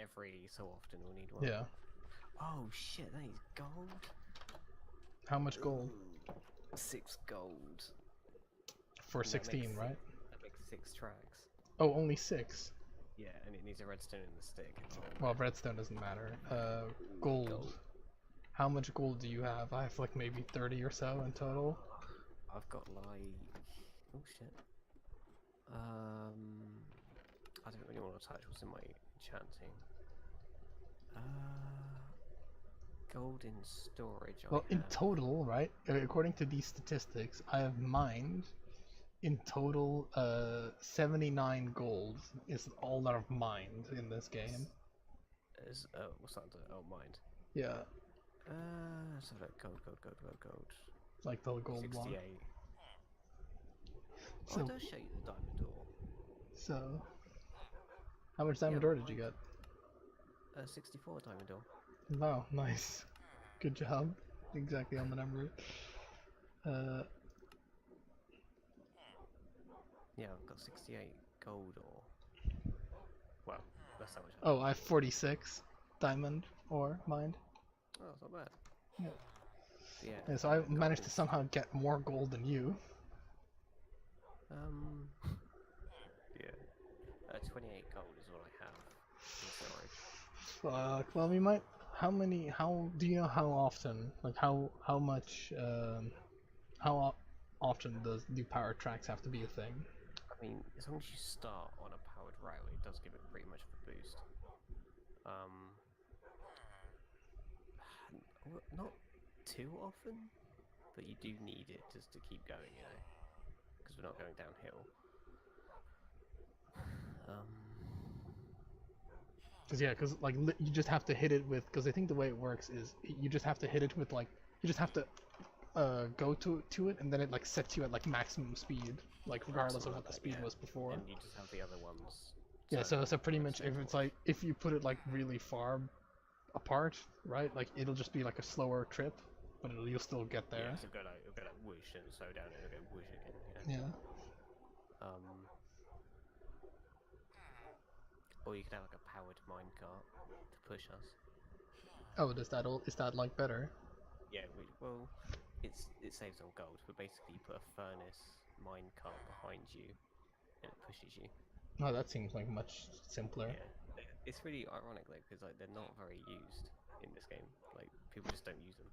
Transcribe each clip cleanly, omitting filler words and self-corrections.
every so often we'll need one. Yeah. Oh shit, that is gold. How much gold? Ooh, 6 gold. For And that 16, right? That makes 6 tracks. Oh, only 6. Yeah, and it needs a redstone in the stick. Oh, Well, man. redstone doesn't matter. Ooh, Gold. How much gold do you have? I have like maybe 30 or so in total. I've got like... Oh shit. I don't really want to touch what's in my enchanting. Gold in storage Well, I in have. total, right? According to these statistics, I have mined in total 79 gold is all that I've mined in this game. What's that under? Oh, mind. Yeah, So that gold. like the gold block. 68. Oh, it So, does show you the diamond ore. so, how much Yeah, diamond ore did you get? 64 diamond ore. Wow, nice. Good job. Exactly on the number. Uh, Yeah, I've got 68 gold ore. Well, that's how much I oh, have. I have 46 diamond ore mined. Oh, it's not bad. Yeah. But yeah, Yeah, so I gold managed in to somehow get more gold than you. um, yeah, 28 gold is what I have in storage. Fuck. Well, we might. How many? How do you know how often? Like how much? Often do power tracks have to be a thing? I mean, as long as you start on a powered rail, it does give it pretty much of a boost. Not too often, but you do need it just to keep going, you know, because we're not going downhill. Cause yeah, cause like you just have to hit it with. Cause I think the way it works is you just have to hit it with like you just have to go to it and then it like sets you at like maximum speed, like regardless of Something what like the that, speed yeah. was before. And you just have the other ones. Yeah, Turn so pretty almost much if it's stable. like if you put it like really far apart, right? Like it'll just be like a slower trip, but you'll still get Yeah, there. so it'll go like whoosh and slow down and it'll go whoosh again. Yeah. Or you could have like a powered minecart to push us. Oh, is that like better? Yeah, well, it saves on gold, but basically you put a furnace minecart behind you and it pushes you. Oh, that seems like much simpler. Yeah, it's really ironic though because like they're not very used in this game. Like people just don't use them.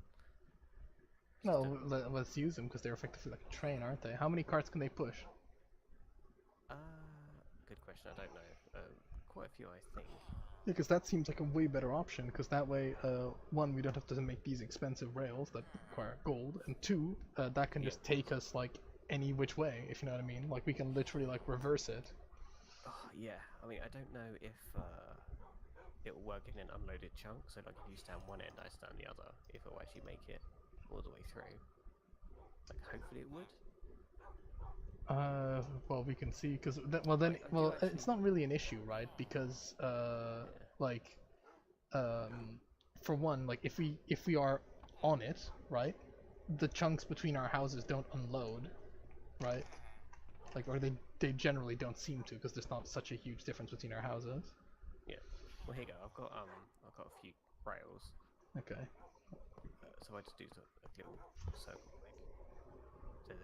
Just No, don't. let's use them because they're effectively like a train, aren't they? How many carts can they push? Good question. I don't know. Quite a few, I think. Because that seems like a way better option. Because that way, one, we don't have to make these expensive rails that require gold, and two, that can Yeah, just of course. take us like any which way, if you know what I mean. Like we can literally like reverse it. Oh, yeah. I mean, I don't know if it will work in an unloaded chunk. So like if you stand one end, I stand the other. If it will actually make it all the way through. Like hopefully it would. Well, we can see because well then I do well it's actually. not really an issue, right? Because Yeah. like for one, like if we are on it, right, the chunks between our houses don't unload, right? Like or they generally don't seem to because there's not such a huge difference between our houses. Yeah. Well, here you go. I've got a few rails. Okay. So I just do a little circle quick. So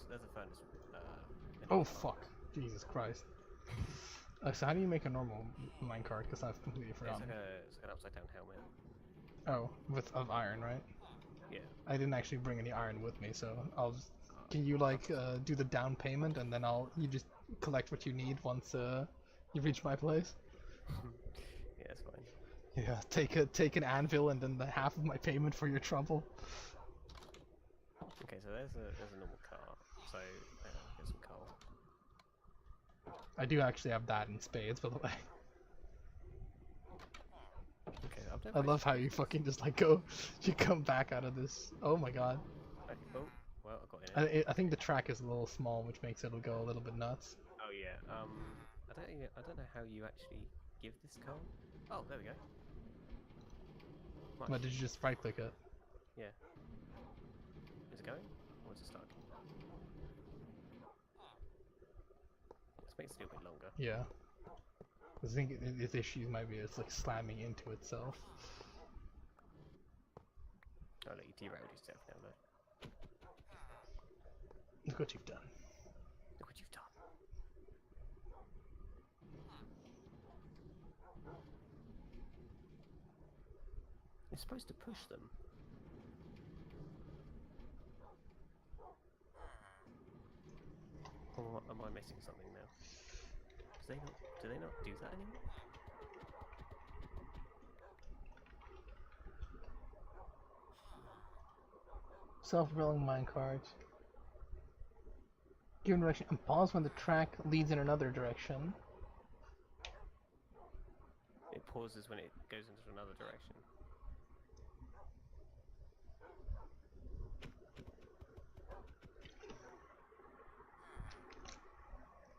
there's a furnace. Oh Beneath our. fuck! Jesus Christ. So how do you make a normal minecart? Because I've completely forgotten. It's like an upside down helmet. Oh, with of iron, right? Yeah. I didn't actually bring any iron with me, so I'll just. Can you Uh, like do the down payment and then you just collect what you need once you reach my place? yeah, it's fine. Yeah, take an anvil and then the half of my payment for your trouble. Okay, so there's a normal car. So get some coal. I do actually have that in spades, by the way. Okay, I've I never love actually how you used this. fucking just like go, you come back out of this. Oh my god. Okay, oh, well, I got in it. I think the track is a little small, which makes it go a little bit nuts. Oh yeah. I don't know how you actually give this coal. Oh, there we go. But Nice. did you just right click it? Yeah. Is it going? Or is it stuck? This makes it a little bit longer. Yeah. I think its issues might be it's like slamming into itself. Oh, look, you derailed yourself now, look. Look what you've done. Look what you've done. You're supposed to push them. Or am I missing something now? Do they not do that anymore? Self-propelling minecart. Give direction and pause when the track leads in another direction. It pauses when it goes into another direction.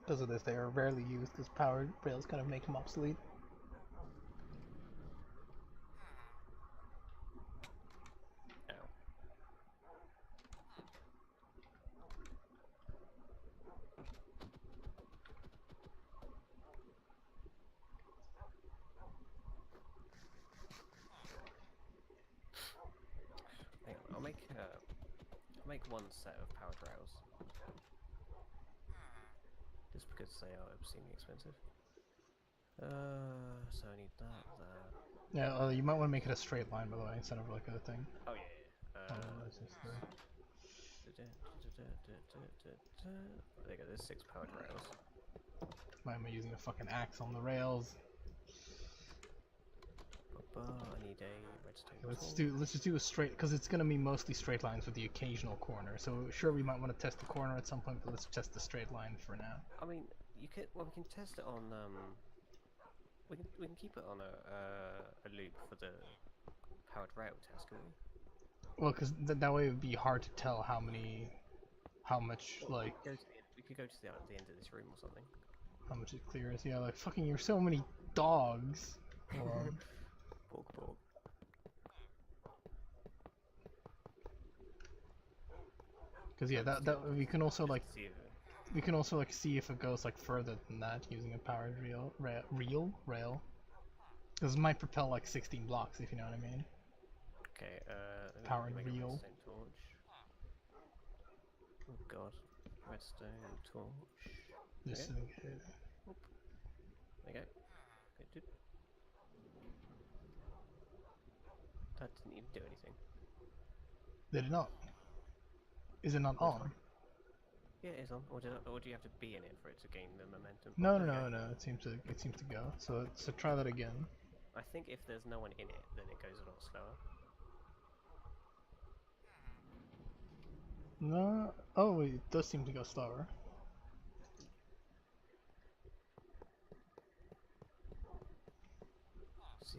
Because of this, they are rarely used as powered rails kind of make them obsolete. Ow. Hang on, I'll make one set of powered rails. Just because they are obscenely expensive. So I need that. Yeah, you might want to make it a straight line, by the way, instead of like a thing. Oh yeah. That's just There you go. There's 6 powered rails. why am I using a fucking axe on the rails? I need a redstone tool. Let's just do a straight, because it's gonna be mostly straight lines with the occasional corner. So sure, we might want to test the corner at some point, but let's test the straight line for now. I mean, you could. Well, we can test it on. We can keep it on a loop for the powered rail test, can we? Well, because that way it would be hard to tell how much like We could go to the end of this room or something. how much it clears. Yeah, like fucking, you're so many dogs. Borg. Because yeah, that we can also like See if see if it goes like further than that using a powered rail. Because it might propel like 16 blocks, if you know what I mean. Okay, let me Powered make a reel. redstone torch. Oh god. Redstone torch. This is There you go. Okay, dude. That didn't even do anything. Did it not? Is it not on? Yeah, it is on. Or do you have to be in it for it to gain the momentum? No, Okay. no. It seems to go. So try that again. I think if there's no one in it, then it goes a lot slower. No. Oh, wait, it does seem to go slower.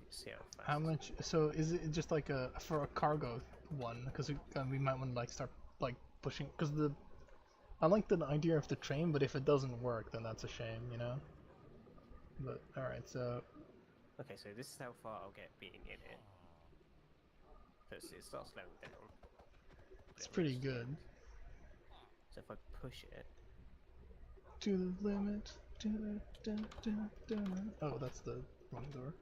See how fast. How much? So is it just like for a cargo one? Because we might want to like start like pushing. Because I like the idea of the train, but if it doesn't work, then that's a shame, you know. But all right, so Okay, so this is how far I'll get being in it. So it starts slowing down. it's pretty good. So if I push it, To the limit. Oh, that's the wrong door.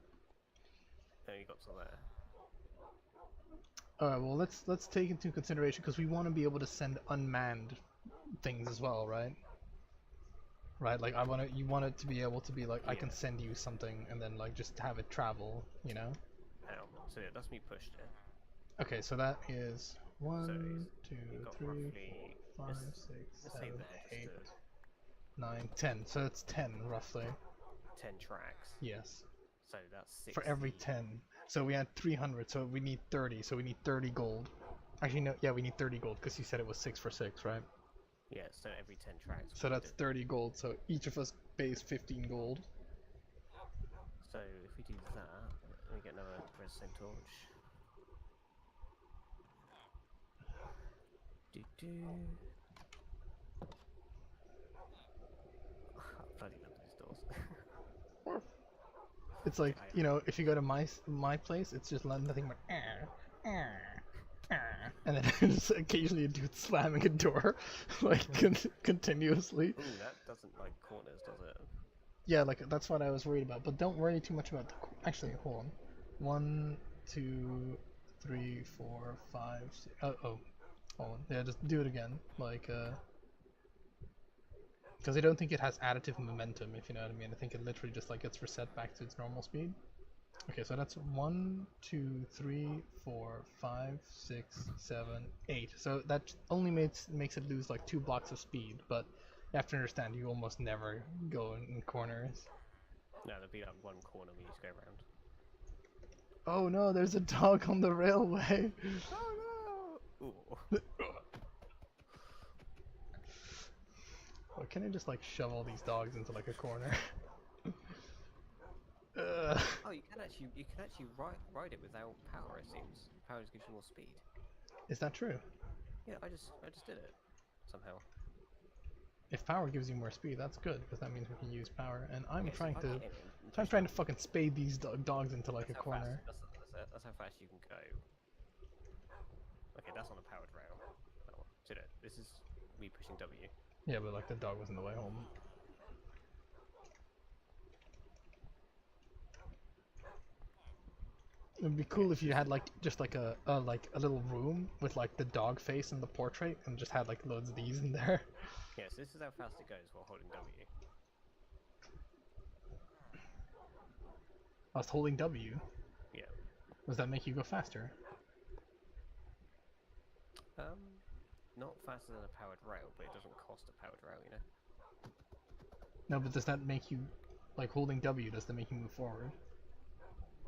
oh, you got to there. Alright, well let's take into consideration, because we want to be able to send unmanned things as well, right? Right, like you want it to be able to be like, I can Yeah. send you something and then like just have it travel, you know? Ow. So yeah, that's me pushed it. Okay, so that is 1, 2, You've got 3, roughly, 4, 5, let's- 6, let's say 7, there, 8, just 9, 10. So that's 10 roughly. 10 tracks. Yes. So that's 60. For every 10. So we had 300, so we need 30. So we need 30 gold. Actually, no, yeah, we need 30 gold because you said it was 6 for 6, right? Yeah, so every 10 tracks. So we that's did. 30 gold. So each of us pays 15 gold. So if we do that, we get another redstone torch. Bloody love those doors. It's like, you know, if you go to my place, it's just nothing but and then just occasionally a dude slamming a door like continuously. Ooh, that doesn't like corners, does it? Yeah, like that's what I was worried about. But don't worry too much about the. Actually, hold on. 1, 2, 3, 4, 5, 6. Oh, hold on. Yeah, just do it again. Like, because I don't think it has additive momentum, if you know what I mean. I think it literally just like gets reset back to its normal speed. Okay, so that's 1, 2, 3, 4, 5, 6, 7, 8. So that only makes it lose like 2 blocks of speed, but you have to understand you almost never go in corners. No, there'll be like one corner we need to go around. Oh no, there's a dog on the railway. Oh no! Ooh. Or can I just like shove all these dogs into like a corner? Oh, you can actually ride it without power. It seems power just gives you more speed. Is that true? Yeah, I just did it somehow. If power gives you more speed, that's good because that means we can use power. And I'm Okay, so trying if I to, get in and I'm push trying to W, fucking spade these dogs into like a that's how fast. corner. That's how fast you can go. Okay, that's on a powered rail. That one. Did it? This is me pushing W. Yeah, but like the dog was in the way home. It would be cool Okay, if you had like just like a little room with like the dog face and the portrait and just had like loads of these in there. yeah, so this is how fast it goes while holding W. I was holding W. Yeah. Does that make you go faster? Not faster than a powered rail, but it doesn't cost a powered rail, you know? No, but does that make you like holding W? Does that make you move forward?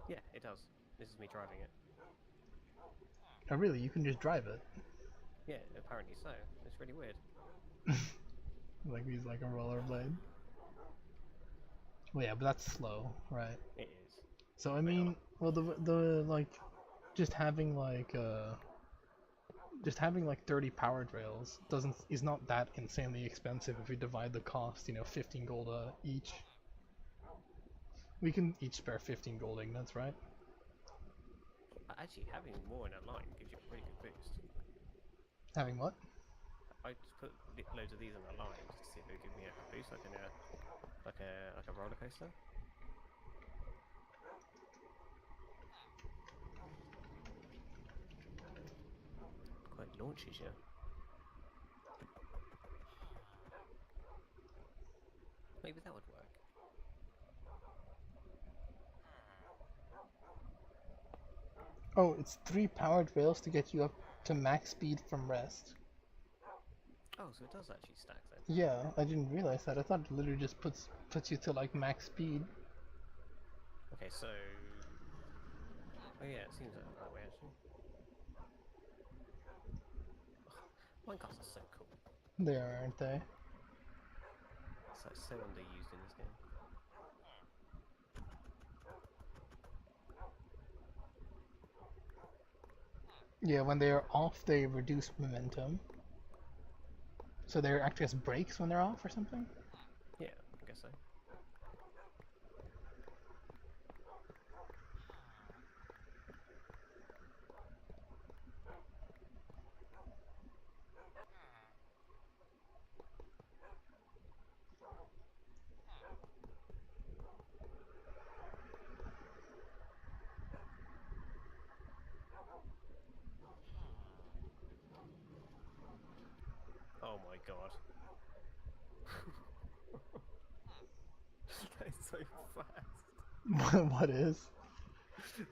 Yeah, it does. This is me driving it. Oh really? You can just drive it. Yeah, apparently so. It's really weird. Like he's like a rollerblade. Well, yeah, but that's slow, right? It is. So I mean, well, the like, just having like 30 powered rails is not that insanely expensive if we divide the cost, 15 gold each. We can each spare 15 gold ingots, right? Actually, having more in a line gives you a pretty good boost. Having what? I just put loads of these in a line just to see if it would give me a boost, like a roller coaster. Quite launches you. Maybe that would work. Oh, it's 3 powered rails to get you up to max speed from rest. Oh, so it does actually stack then. Yeah, I didn't realize that. I thought it literally just puts you to like max speed. Okay, so... Oh yeah, it seems that way actually. Minecarts are so cool. They are, aren't they? It's like so underused in this game. Yeah, when they are off, they reduce momentum. So they're acting as brakes when they're off or something? Yeah, I guess so. Oh my god. That is so fast. What is?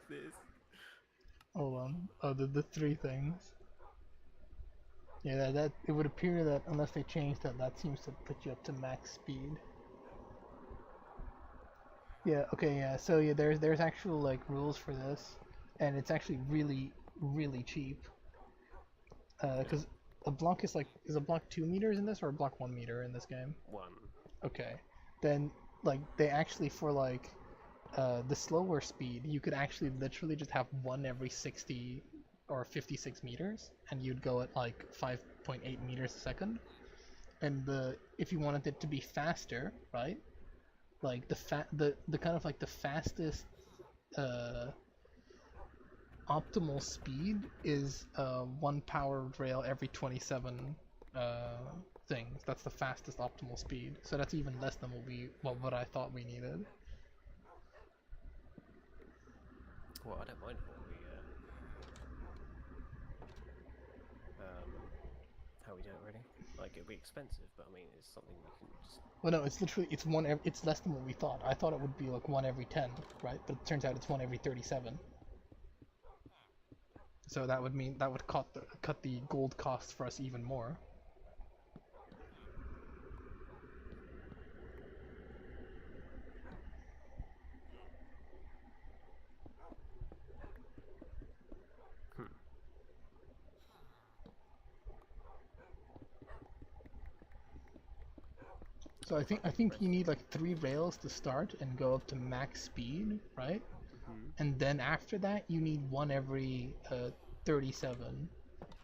This. Hold on. Oh, the 3 things. Yeah, that it would appear that unless they change that, that seems to put you up to max speed. Yeah. Okay. Yeah. So yeah, there's actual like rules for this, and it's actually really cheap. Because a block is a block 2 meters in this or a block 1 meter in this game? 1. Okay. Then like they actually for like the slower speed, you could actually literally just have one every 60 or 56 meters, and you'd go at like 5.8 meters a second. And if you wanted it to be faster, right? Like the kind of like the fastest optimal speed is 1 powered rail every 27 things. That's the fastest optimal speed. So that's even less than what I thought we needed. Well, I don't mind how we do it really. Like it'll be expensive, but I mean it's something we can just. Well, no, it's literally it's less than what we thought. I thought it would be like 1 every 10, right? But it turns out it's 1 every 37. So that would mean that would cut the gold cost for us even more. So I think you need like 3 rails to start and go up to max speed, right? And then after that you need 1 every 37.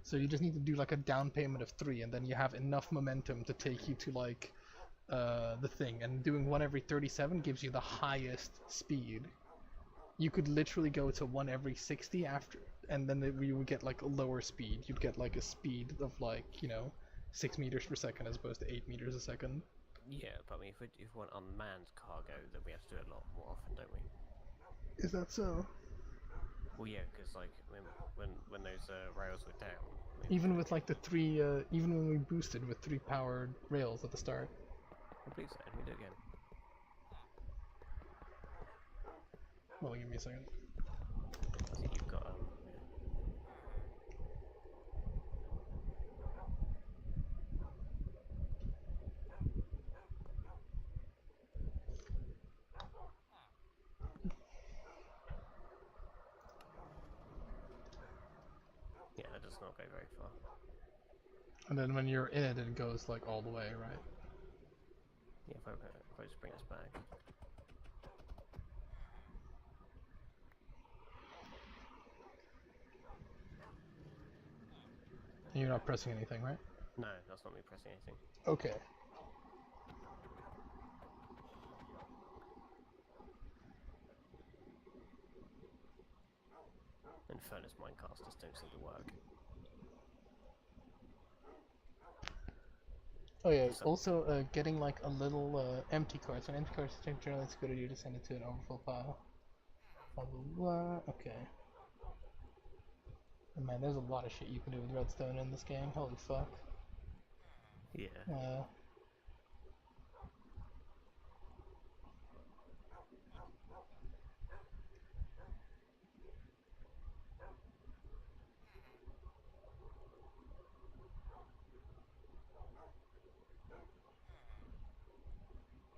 So you just need to do like a down payment of 3, and then you have enough momentum to take you to like the thing. And doing 1 every 37 gives you the highest speed. You could literally go to 1 every 60 after, and then you would get like a lower speed. You'd get like a speed of like 6 meters per second as opposed to 8 meters a second. Yeah, but I mean, if we want unmanned cargo, then we have to do it a lot more often, don't we? Is that so? Well, yeah, because like when those rails were down. Even with like the 3, even when we boosted with 3 powered rails at the start. I believe so. We do it again. Well, give me a second. I think you've got yeah, that does not go very far. And then when you're in it, it goes like all the way, right? Yeah, if I just bring us back. And you're not pressing anything, right? No, that's not me pressing anything. Okay. And furnace minecasters don't seem to work. Oh yeah, also getting like a little empty card. So an empty card is generally it's a good idea to send it to an overflow pile. Blah blah blah. Okay. And man, there's a lot of shit you can do with redstone in this game. Holy fuck. Yeah.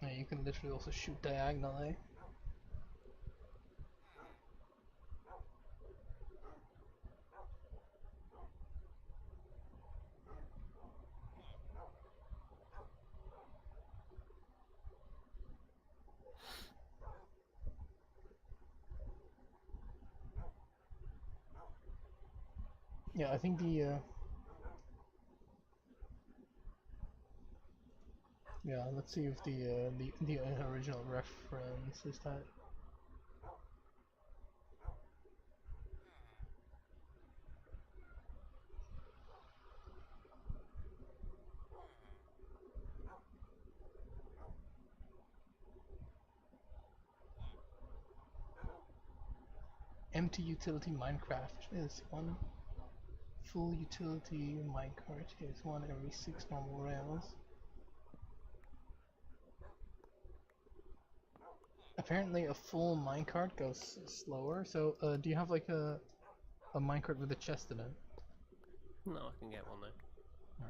Yeah, you can literally also shoot diagonally. Yeah, I think the yeah, let's see if the original reference is that. Empty utility minecraft is 1. Full utility minecart is 1 every 6 normal rails. Apparently a full minecart goes slower, so do you have like a minecart with a chest in it? No, I can get one though.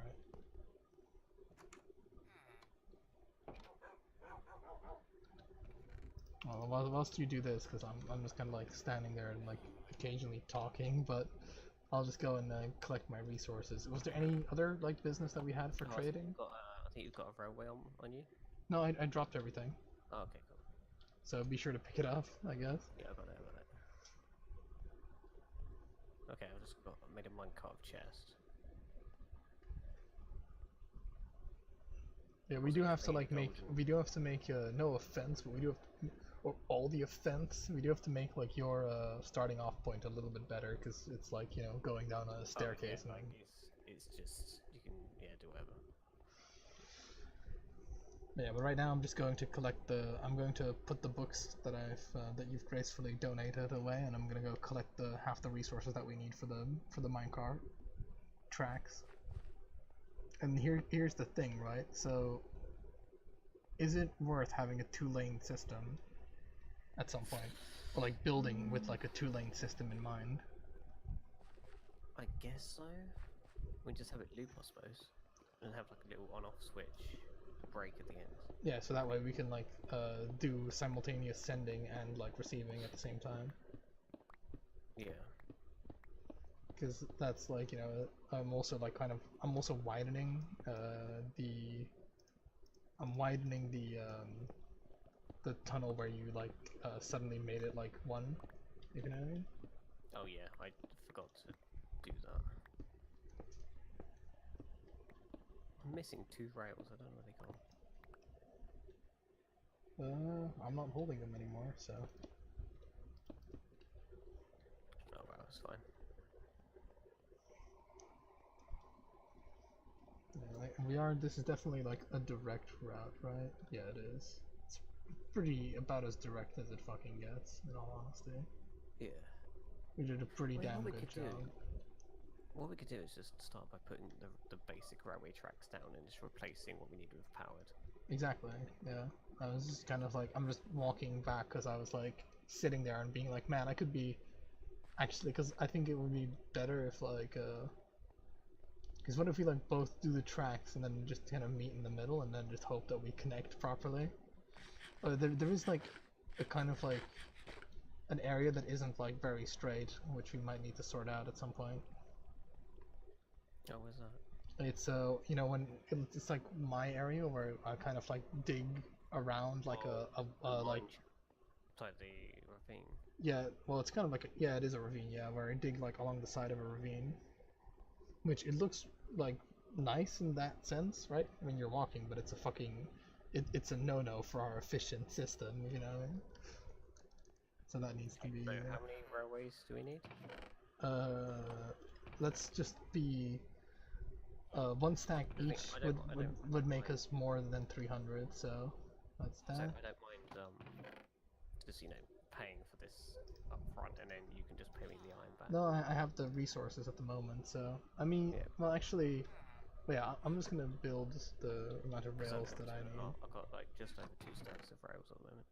Alright. Well, whilst you do this, because I'm just kind of like standing there and like occasionally talking, but I'll just go and collect my resources. Was there any other like business that we had for trading? I think you've got a railway on you. No, I dropped everything. Oh, okay, cool. So be sure to pick it up, I guess. Yeah, I got it. Okay, I just made a minecart chest. Yeah, we do have to like make no offense, but we do have or all the offense. We do have to make like your starting off point a little bit better, because it's like going down a staircase and like it's just you can do whatever. Yeah, but right now I'm just going to collect the. I'm going to put the books that that you've gracefully donated away, and I'm gonna go collect the half the resources that we need for the minecart tracks. And here's the thing, right? So, is it worth having a two-lane system at some point, or like building with like a two-lane system in mind? I guess so. We just have it loop, I suppose, and have like a little on-off switch break at the end. Yeah, so that way we can like do simultaneous sending and like receiving at the same time. Yeah. Because that's like, you know, I'm also like I'm also widening the tunnel where you like suddenly made it like one, if you know what I mean. Oh yeah, I forgot to do that. I'm missing 2 rails. I don't know where they gone. I'm not holding them anymore, so. Oh wow, that's fine. Yeah, like, this is definitely like a direct route, right? Yeah, it is. It's pretty about as direct as it fucking gets, in all honesty. Yeah. We did a pretty I mean, damn good job. What we could do is just start by putting the basic railway tracks down and just replacing what we need with powered. Exactly, yeah. I was just kind of like, I'm just walking back because I was like sitting there and being like, man, I could be actually, because I think it would be better if like, because what if we like both do the tracks and then just kind of meet in the middle and then just hope that we connect properly? There is like a kind of like an area that isn't like very straight, which we might need to sort out at some point. Oh, where's that? It's you know, when it's like my area where I kind of like dig around like like inside the ravine. Yeah, well, it's kind of like yeah, it is a ravine, yeah, where I dig like along the side of a ravine, which it looks like nice in that sense, right? I mean, you're walking, but it's a fucking it's a no-no for our efficient system, you know what I mean? So that needs to be. So how many railways do we need? Let's just be. One stack each would make us more than 300, so that's that. So I don't mind just, you know, paying for this up front and then you can just pay me the iron back. No, I have the resources at the moment, so I mean, yeah. Well, actually, yeah, I'm just gonna build the amount of rails that I need. I've got like just over 2 stacks of rails at the moment.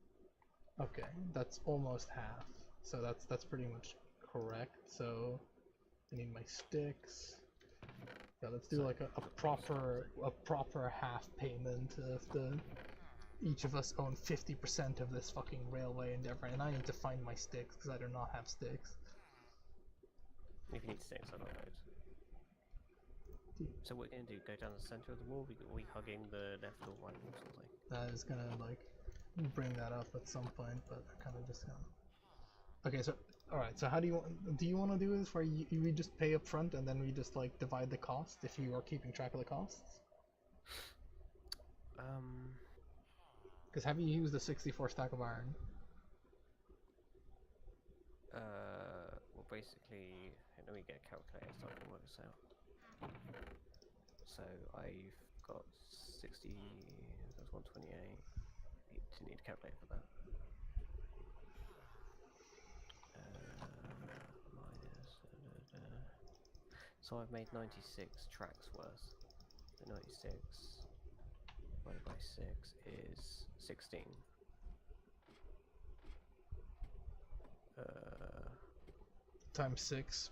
Okay, that's almost half, so that's pretty much correct. So I need my sticks. Yeah, let's do like a proper half payment if each of us own 50% of this fucking railway endeavor, and I need to find my sticks because I do not have sticks. If you need sticks, I don't know. So what we're gonna do? Go down the center of the wall? Are we hugging the left or right wall or something? I was gonna like bring that up at some point, but I kind of just Okay, so alright, so how do you want to do this where we just pay up front and then we just like divide the cost if you are keeping track of the costs? Because have you used the 64 stack of iron? Well basically, let me get a calculator so I can work this out. So I've got 60, that's 128, need a calculator for that. So I've made 96 tracks worth. The 96 divided by 6 is 16. Times 6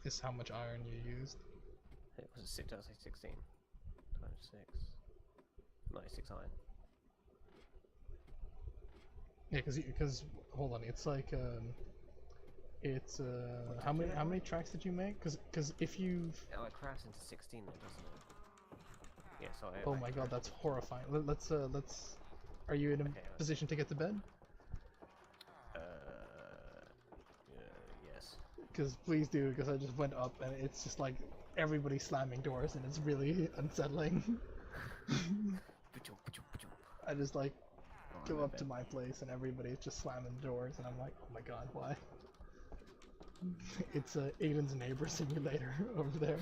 is how much iron you used. It was 6, did I say 16? Times 6. 96 iron. Yeah, because hold on, it's like it's how many tracks did you make? Because if you've it crashed into 16 then, doesn't it? Yeah, so oh my god, that's horrifying. Let's are you in a position to get to bed? Yes. Because please do, because I just went up and it's just like everybody slamming doors and it's really unsettling. I just like go up to my place and everybody's just slamming doors and I'm like, oh my god, why? It's Aiden's neighbor simulator over there.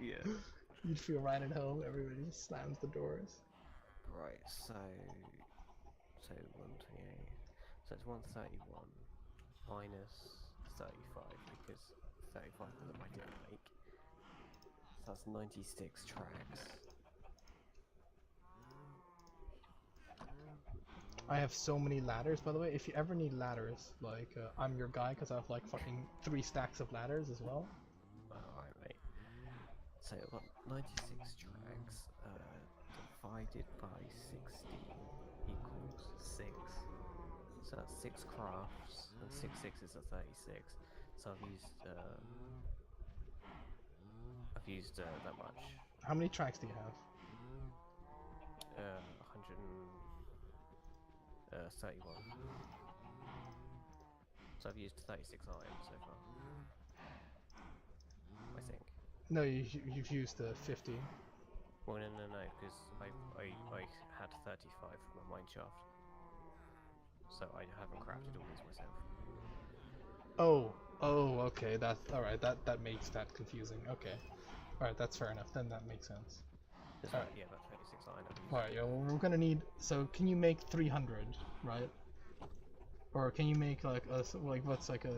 Yeah. You'd feel right at home, everybody just slams the doors. Right, so 128. So it's 131 minus 35 because 35 of them I didn't make. So that's 96 tracks. I have so many ladders, by the way. If you ever need ladders, like, I'm your guy because I have like fucking 3 stacks of ladders as well. Alright, mate. So I've got 96 tracks divided by 16 equals 6. So that's 6 crafts, and 6 sixes are 36. So I've used that much. How many tracks do you have? 131. So I've used 36 iron so far. I think. No, you've used 50. Well, no, because I had 35 from a mine shaft. So I haven't crafted all these myself. Oh, okay. Alright. That makes that confusing. Okay. Alright, that's fair enough. Then that makes sense. Right. Yeah, about 36 iron. Alright, yeah, well, we're gonna need. So, can you make 300, right? Or can you make like what's like a.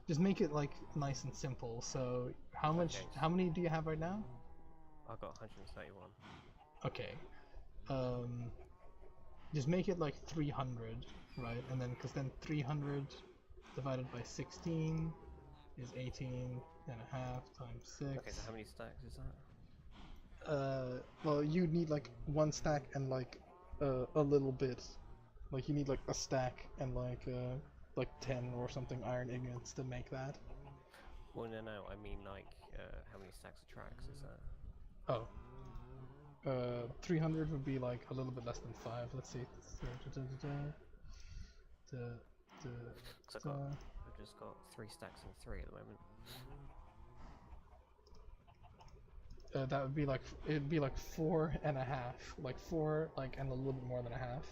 Just make it like nice and simple. So, how much. Okay. How many do you have right now? I've got 131. Okay. Just make it like 300, right? And then, because then 300 divided by 16 is 18 and a half times 6. Okay, so how many stacks is that? Well, you need like 1 stack and like a little bit. Like you need like a stack and like 10 or something iron ingots to make that. Well, no, I mean like how many stacks of tracks is that? Oh. 300 would be like a little bit less than 5. Let's see. I've just got 3 stacks and 3 at the moment. That would be like, it'd be like 4 and a half. Like 4, like, and a little bit more than a half.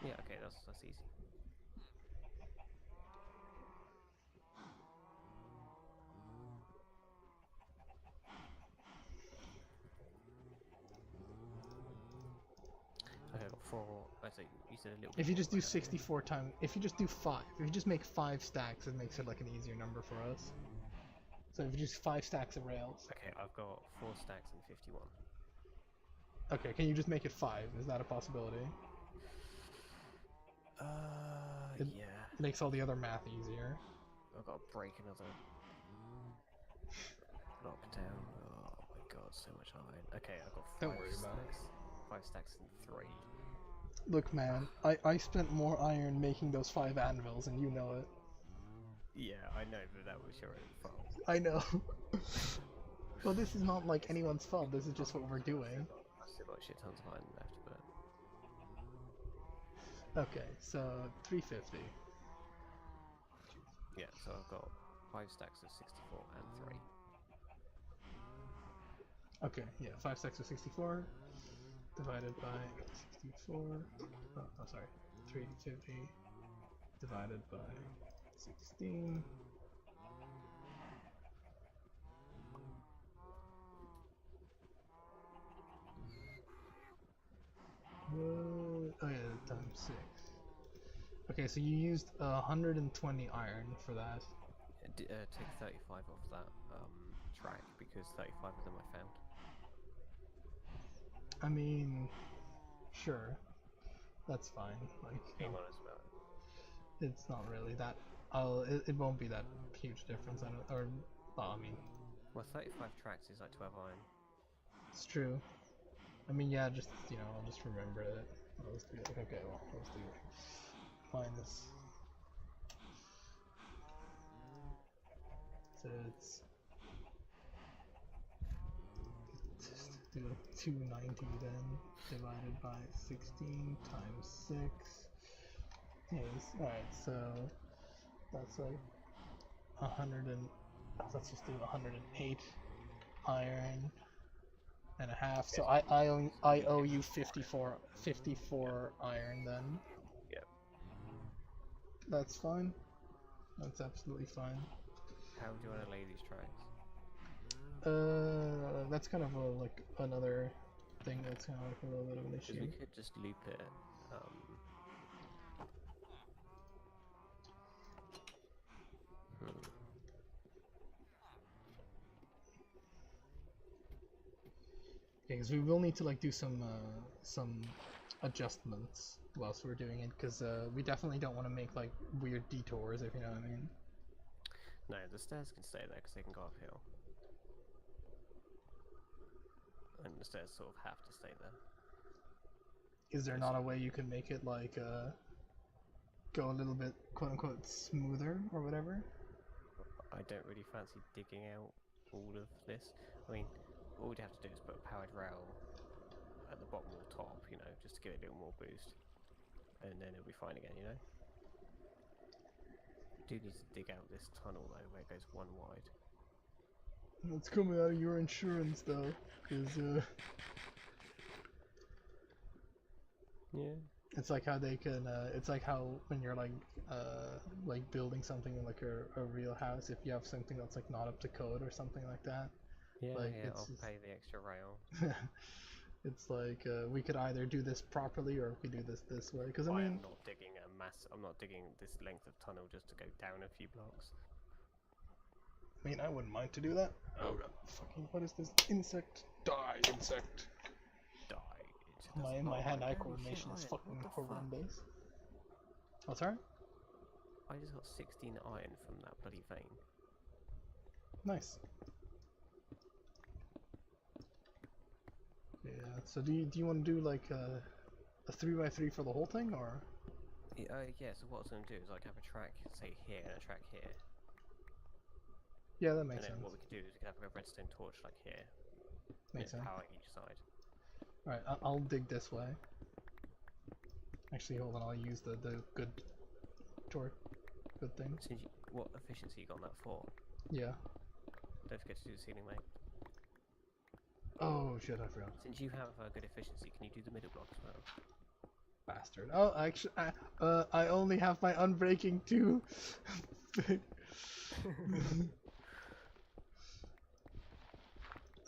Yeah, okay, that's easy. Okay, I got 4. I say you said a little bit. If you just do 64 times, if you just do 5, if you just make 5 stacks, it makes it like an easier number for us. So if you just 5 stacks of rails. Okay, I've got 4 stacks and 51. Okay, can you just make it 5? Is that a possibility? Yeah. Makes all the other math easier. I've got to break another block down. Oh my god, so much iron. Okay, I've got 5 Don't worry stacks. about it. 5 stacks and 3. Look, man, I spent more iron making those 5 anvils, and you know it. Yeah, I know, but that was your own fault. I know. Well, this is not like anyone's fault. This is just what we're doing. I've still got shit tons of iron left, but Okay, so 350. yeah, so I've got 5 stacks of 64 and 3. Okay, yeah, 5 stacks of 64 divided by 64. Oh, sorry, 350 divided by 16. Oh yeah, times 6. Okay, so you used 120 iron for that. Take 35 off that track because 35 of them I found. I mean, sure, that's fine. Like, Being honest about it. it's not really that. It won't be that huge difference. I don't, or, well, I mean, Well, 35 tracks is like 12 iron. it's true. I mean, yeah, just, you know, I'll just remember it. I'll just do it. Okay, well, let's do minus. So it's just do 290 then, divided by 16 times 6. Yes, alright, so that's like 100 and, let's just do 108 iron and a half. So I owe you 54 iron then. Yep. That's fine. That's absolutely fine. How do you want to lay these tracks? That's kind of like another thing that's kind of like a little bit of an Because issue. we could just loop it. Hmm. Because we will need to like do some adjustments whilst we're doing it, because we definitely don't want to make like weird detours, if you know what I mean. No, the stairs can stay there because they can go uphill. And the stairs sort of have to stay there. Is there not a way you can make it like go a little bit quote unquote smoother or whatever? I don't really fancy digging out all of this. I mean, all we'd have to do is put a powered rail at the bottom or top, you know, just to give it a little more boost. And then it'll be fine again, you know? We do need to dig out this tunnel though, where it goes one wide. It's coming out of your insurance though, because Yeah. it's like how they can. It's like how when you're like building something in like a real house, if you have something that's like not up to code or something like that. Yeah, Like, yeah, it's I'll just- pay the extra rail. It's like we could either do this properly or we could do this way. Because I I mean, am not digging I'm not digging this length of tunnel just to go down a few blocks. I wouldn't mind to do that. Oh god, fucking what is this insect? Die, insect. Die. My hand-eye Holy coordination shit, is iron, fucking what the fuck? horrendous. What's that? I just got 16 iron from that bloody vein. Nice. Yeah. So do you want to do like a 3x3 for the whole thing, or? Yeah, so what I was going to do is like have a track, say here, and a track here. Yeah, that And makes then sense. what we could do is we could have a redstone torch like here. Makes with sense. power each side. Alright, I'll dig this way. Actually, hold on, I'll use the good torch. Good thing. Since you, what efficiency you got on that for? Yeah. Don't forget to do the ceiling, mate. Oh shit, I forgot. Since you have good efficiency, can you do the middle block as well? Bastard. Oh, actually, I only have my unbreaking 2.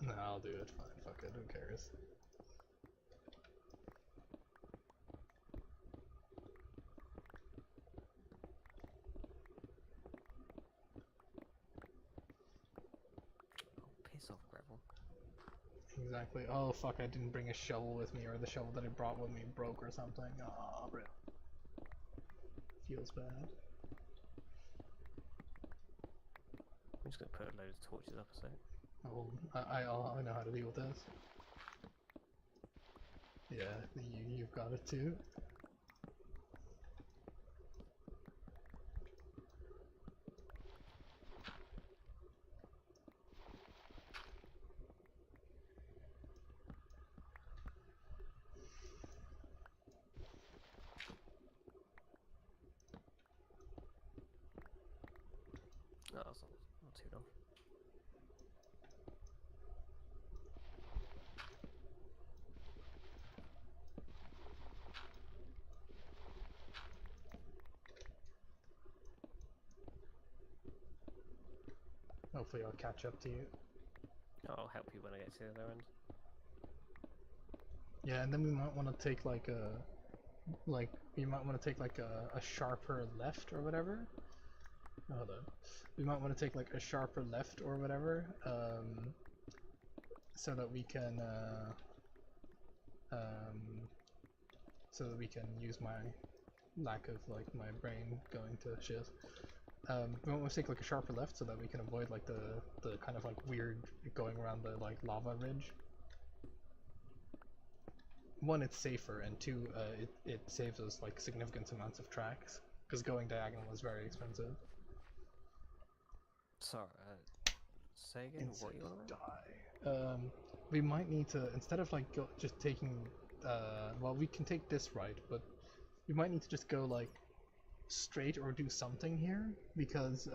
No, I'll do it. Fine. Fuck it. Who cares? Oh, piss off, gravel. Exactly. Oh fuck! I didn't bring a shovel with me, or the shovel that I brought with me broke or something. Ah, oh, feels bad. I'm just gonna put a load of torches up a sec. Oh, I know how to deal with this. Yeah, you've got it too. Oh, that's not too long. Hopefully, I'll catch up to you. I'll help you when I get to the other end. Yeah, and then we might want to take like we might want to take like a sharper left or whatever. Hold on. We might want to take like a sharper left or whatever, so that we can use my lack of like my brain going to shit. We want to take like a sharper left so that we can avoid like the kind of like weird going around the like lava ridge. One, it's safer, and two, it saves us like significant amounts of tracks, because going diagonal is very expensive. Sorry, say again what you want to Die. We might need to, instead of like just taking, well, we can take this right, but we might need to just go like straight or do something here, because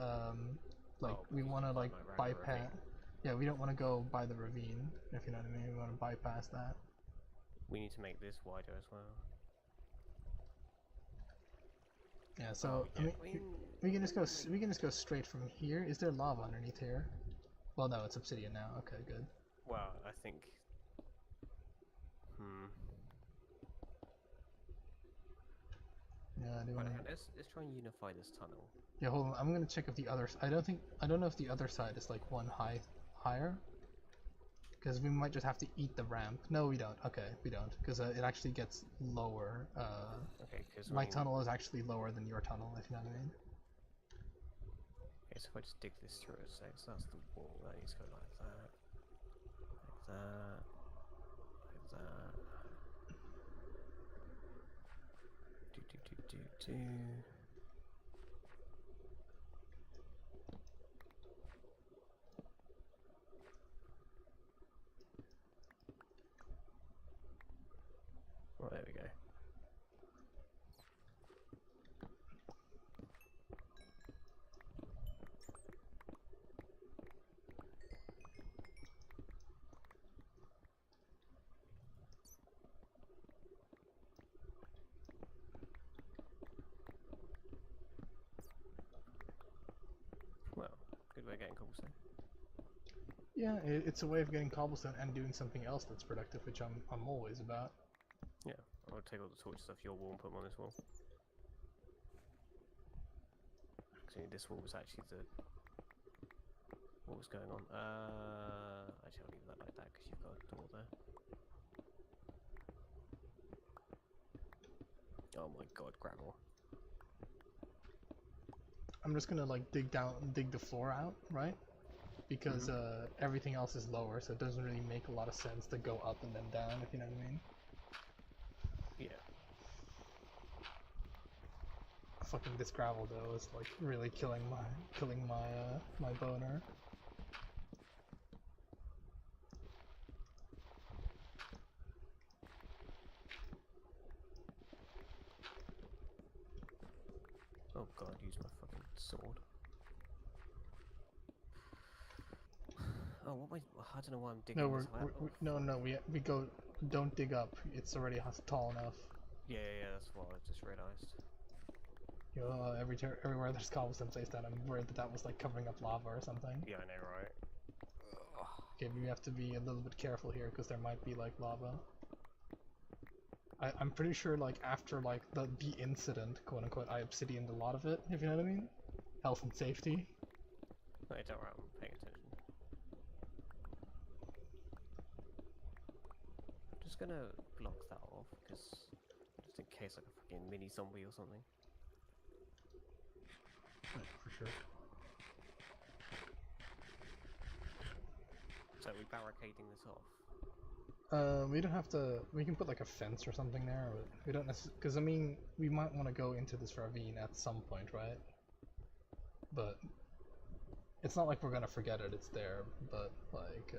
like we want to like bypass. Yeah, we don't want to go by the ravine, if you know what I mean. We want to bypass that. We need to make this wider as well. Yeah, so yeah, we can just go straight from here. Is there lava underneath here? Well, no, it's obsidian now. Okay, good. Well, I think Yeah, I do Right, wanna... let's try and unify this tunnel. Yeah, hold on. I'm gonna check if the other. I don't know if the other side is like one higher. Because we might just have to eat the ramp. No, we don't. Okay, we don't. Because it actually gets lower. Okay, because My tunnel is actually lower than your tunnel, if you know what I mean. Okay, so if I just dig this through a sec, so that's the wall. That needs to go like that, like that, like that. Do. Right, there we go. Well, good way of getting cobblestone. Yeah, it's a way of getting cobblestone and doing something else that's productive, which I'm always about. Yeah, I'll take all the torches off your wall and put them on this wall. Actually, this wall was actually the... What was going on? Actually, I'll leave that like that because you've got a door there. Oh my god, gravel. I'm just gonna like dig the floor out, right? Because everything else is lower, so it doesn't really make a lot of sense to go up and then down, if you know what I mean. Yeah. Fucking this gravel though is like really killing my boner. Oh god, use my fucking sword. Oh, what am I don't know why I'm digging No, this way. no, we go. Don't dig up. It's already tall enough. Yeah, that's what I just realised. You know, everywhere there's cobblestone placed down, I'm worried that that was like covering up lava or something. Yeah, I know, right? Okay, we have to be a little bit careful here because there might be like lava. I'm pretty sure like after like the incident, quote unquote, I obsidianed a lot of it, if you know what I mean. Health and safety. No, don't worry, I'm paying attention. I'm just gonna block that off, because just in case like a fucking mini zombie or something. For sure. So are we barricading this off? We don't have to. We can put like a fence or something there. But we don't necessarily, because I mean, we might want to go into this ravine at some point, right? But it's not like we're gonna forget it. It's there, but like,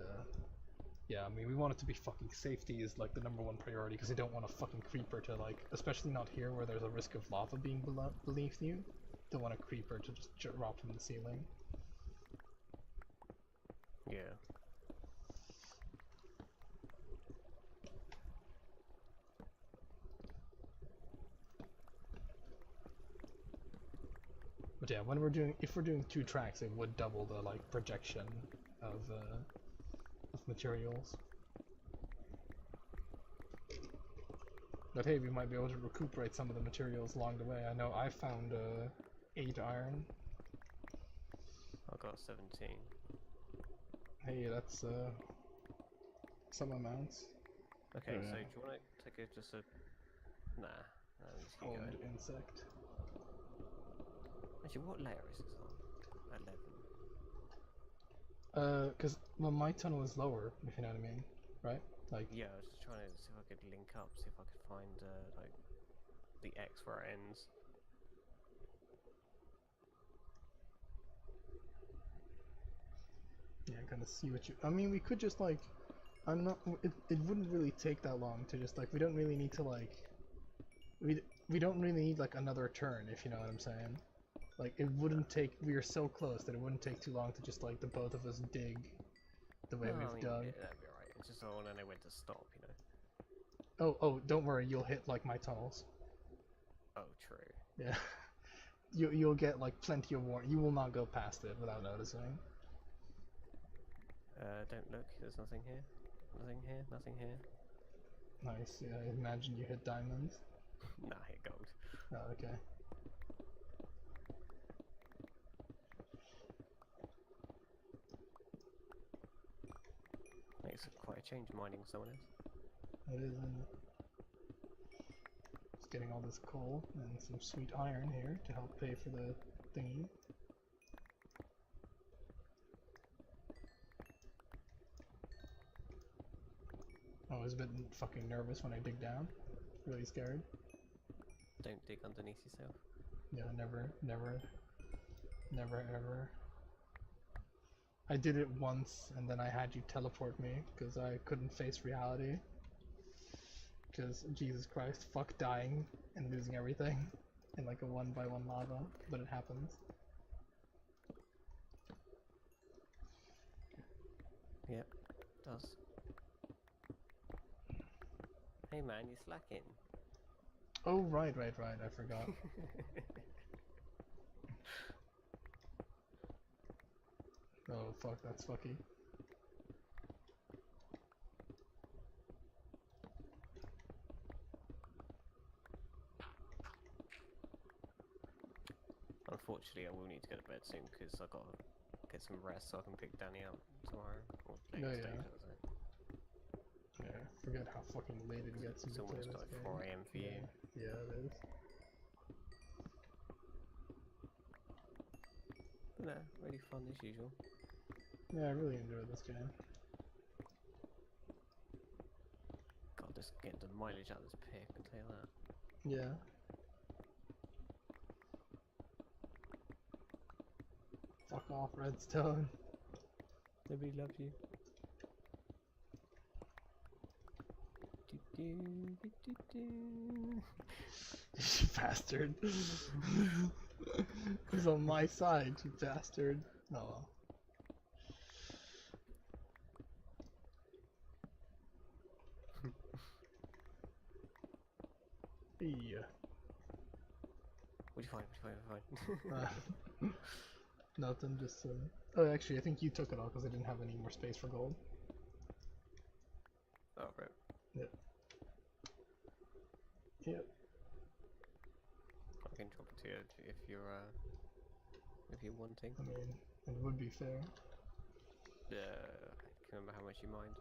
yeah. I mean, we want it to be fucking safety is like the #1 priority because I don't want a fucking creeper to like, especially not here where there's a risk of lava being beneath you. Don't want a creeper to just drop from the ceiling. Yeah. But yeah, if we're doing 2 tracks, it would double the like projection of materials. But hey, we might be able to recuperate some of the materials along the way. I know I found 8 iron. I got 17. Hey, that's some amounts. Okay, Oh, so yeah. do you want to take just a... Nah, just keep Horned going. insect. Actually, what layer is this on? 11. Because well, my tunnel is lower, if you know what I mean, right? Like, Yeah, I was just trying to see if I could link up, see if I could find like the X where it ends. yeah, kind of see what you. I mean, we could just like, I'm not. It wouldn't really take that long to just like. We don't really need to like. We don't really need like another turn, if you know what I'm saying. Like it wouldn't take. We are so close that it wouldn't take too long to just like the both of us dig the way No, I we've mean, dug. that'd be alright. It's just I want to know when to stop, you know. Oh, don't worry. You'll hit like my tunnels. Oh, true. Yeah. You'll get like plenty of warning. You will not go past it without noticing. Don't look. There's nothing here. Nothing here. Nothing here. Nice. Yeah. I imagine you hit diamonds. Nah, hit gold. Oh, okay. Makes quite a change mining someone else. It is, isn't it? Just getting all this coal and some sweet iron here to help pay for the thingy. I was a bit fucking nervous when I dig down. Really scared. Don't dig underneath yourself. Yeah, never, never, never ever. I did it once and then I had you teleport me because I couldn't face reality. Because, Jesus Christ, fuck dying and losing everything in like a 1x1 lava, but it happens. Yep, does. Hey man, you're slacking. Oh, right, I forgot. Oh, fuck, that's fucky. Unfortunately, I will need to go to bed soon because I gotta get some rest so I can pick Danny up tomorrow or later Oh, today. yeah. Should I say. Yeah, forget how fucking late it gets in It's the play almost this like game. 4 AM for you. Yeah, it is. But no, really fun as usual. Yeah, I really enjoyed this game. God, just getting the mileage out of this pick, I'll tell you that. Yeah. Fuck off, Redstone. Nobody loves you. You bastard. He's on my side, you bastard. Oh. Yeah. What'd you find? What'd you find? Nothing, just oh, actually, I think you took it all because I didn't have any more space for gold. Oh, right. Yep. Yep. I can drop it to you if you're wanting. I mean, it would be fair. I can remember how much you mined.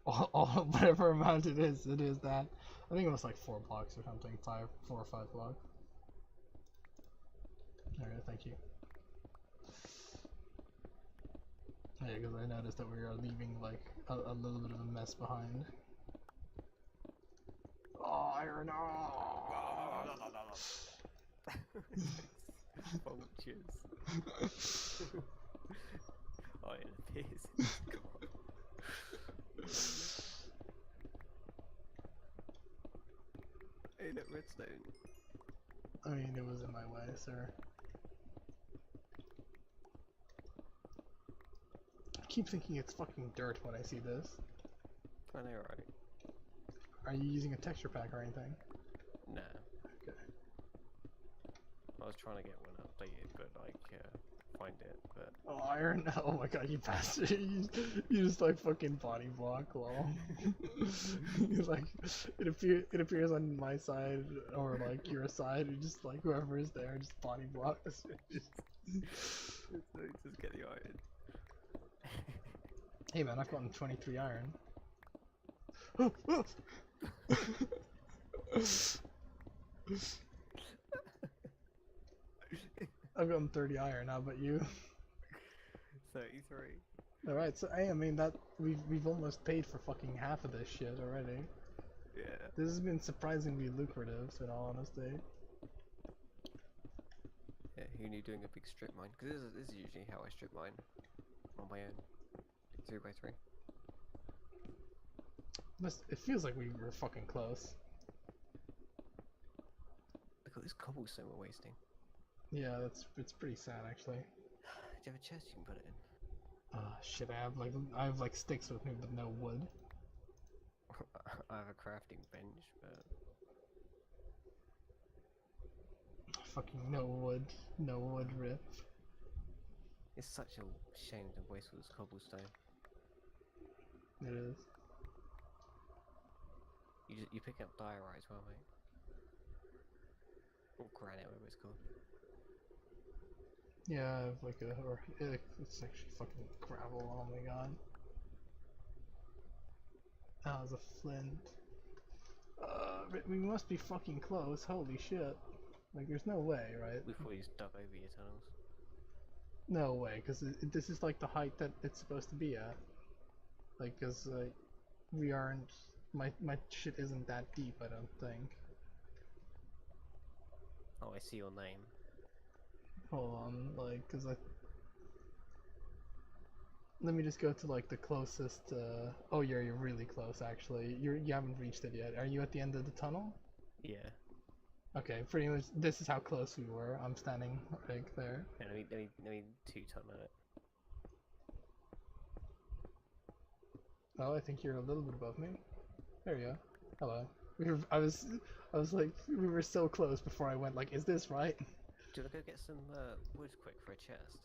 All whatever amount it is that. I think it was like 4 blocks or something, 4 or 5 blocks. Alright, thank you. Yeah, because I noticed that we are leaving like a little bit of a mess behind. Oh, iron! Vultures. Oh, it appears. Come on. Hey, look, redstone. I mean, it was in my way, sir. I keep thinking it's fucking dirt when I see this. I know, right? Are you using a texture pack or anything? Nah. Okay. I was trying to get one updated, but like, find it, but... Oh, iron! Oh my god, you bastard! You just like fucking body block, lol. You like, it appears on my side or like your side, or just like whoever is there, just body blocks. just get the iron. Hey man, I've gotten 23 iron. I've gotten 30 iron. How about you? 33. All right, so hey, I mean that we've almost paid for fucking half of this shit already. Yeah. This has been surprisingly lucrative, in all honesty. Yeah, who knew doing a big strip mine? Because this is usually how I strip mine. On my own. 3x3. It feels like we were fucking close. Look at this cobblestone we're wasting. Yeah, it's pretty sad actually. Do you have a chest you can put it in? Shit, I have like sticks with me but no wood. I have a crafting bench, but... Fucking no wood rip. It's such a shame to waste all this cobblestone. It is. You pick up diorite as well, mate. Or granite, whatever it's called. Yeah, I have like it's actually fucking gravel. Oh my god. That was a flint. We must be fucking close. Holy shit! Like, there's no way, right? We've always dug over your tunnels. No way, because this is like the height that it's supposed to be at. Like, cause like we aren't. My shit isn't that deep. I don't think. Oh, I see your name. Hold on, like, cause I. Let me just go to like the closest. Oh, you're really close actually. You haven't reached it yet. Are you at the end of the tunnel? Yeah. Okay, pretty much. This is how close we were. I'm standing right there. Yeah, let me 2 ton on it. Oh, I think you're a little bit above me. There you go. Hello. I was like, we were so close before I went. Like, is this right? Do you want to go get some wood quick for a chest?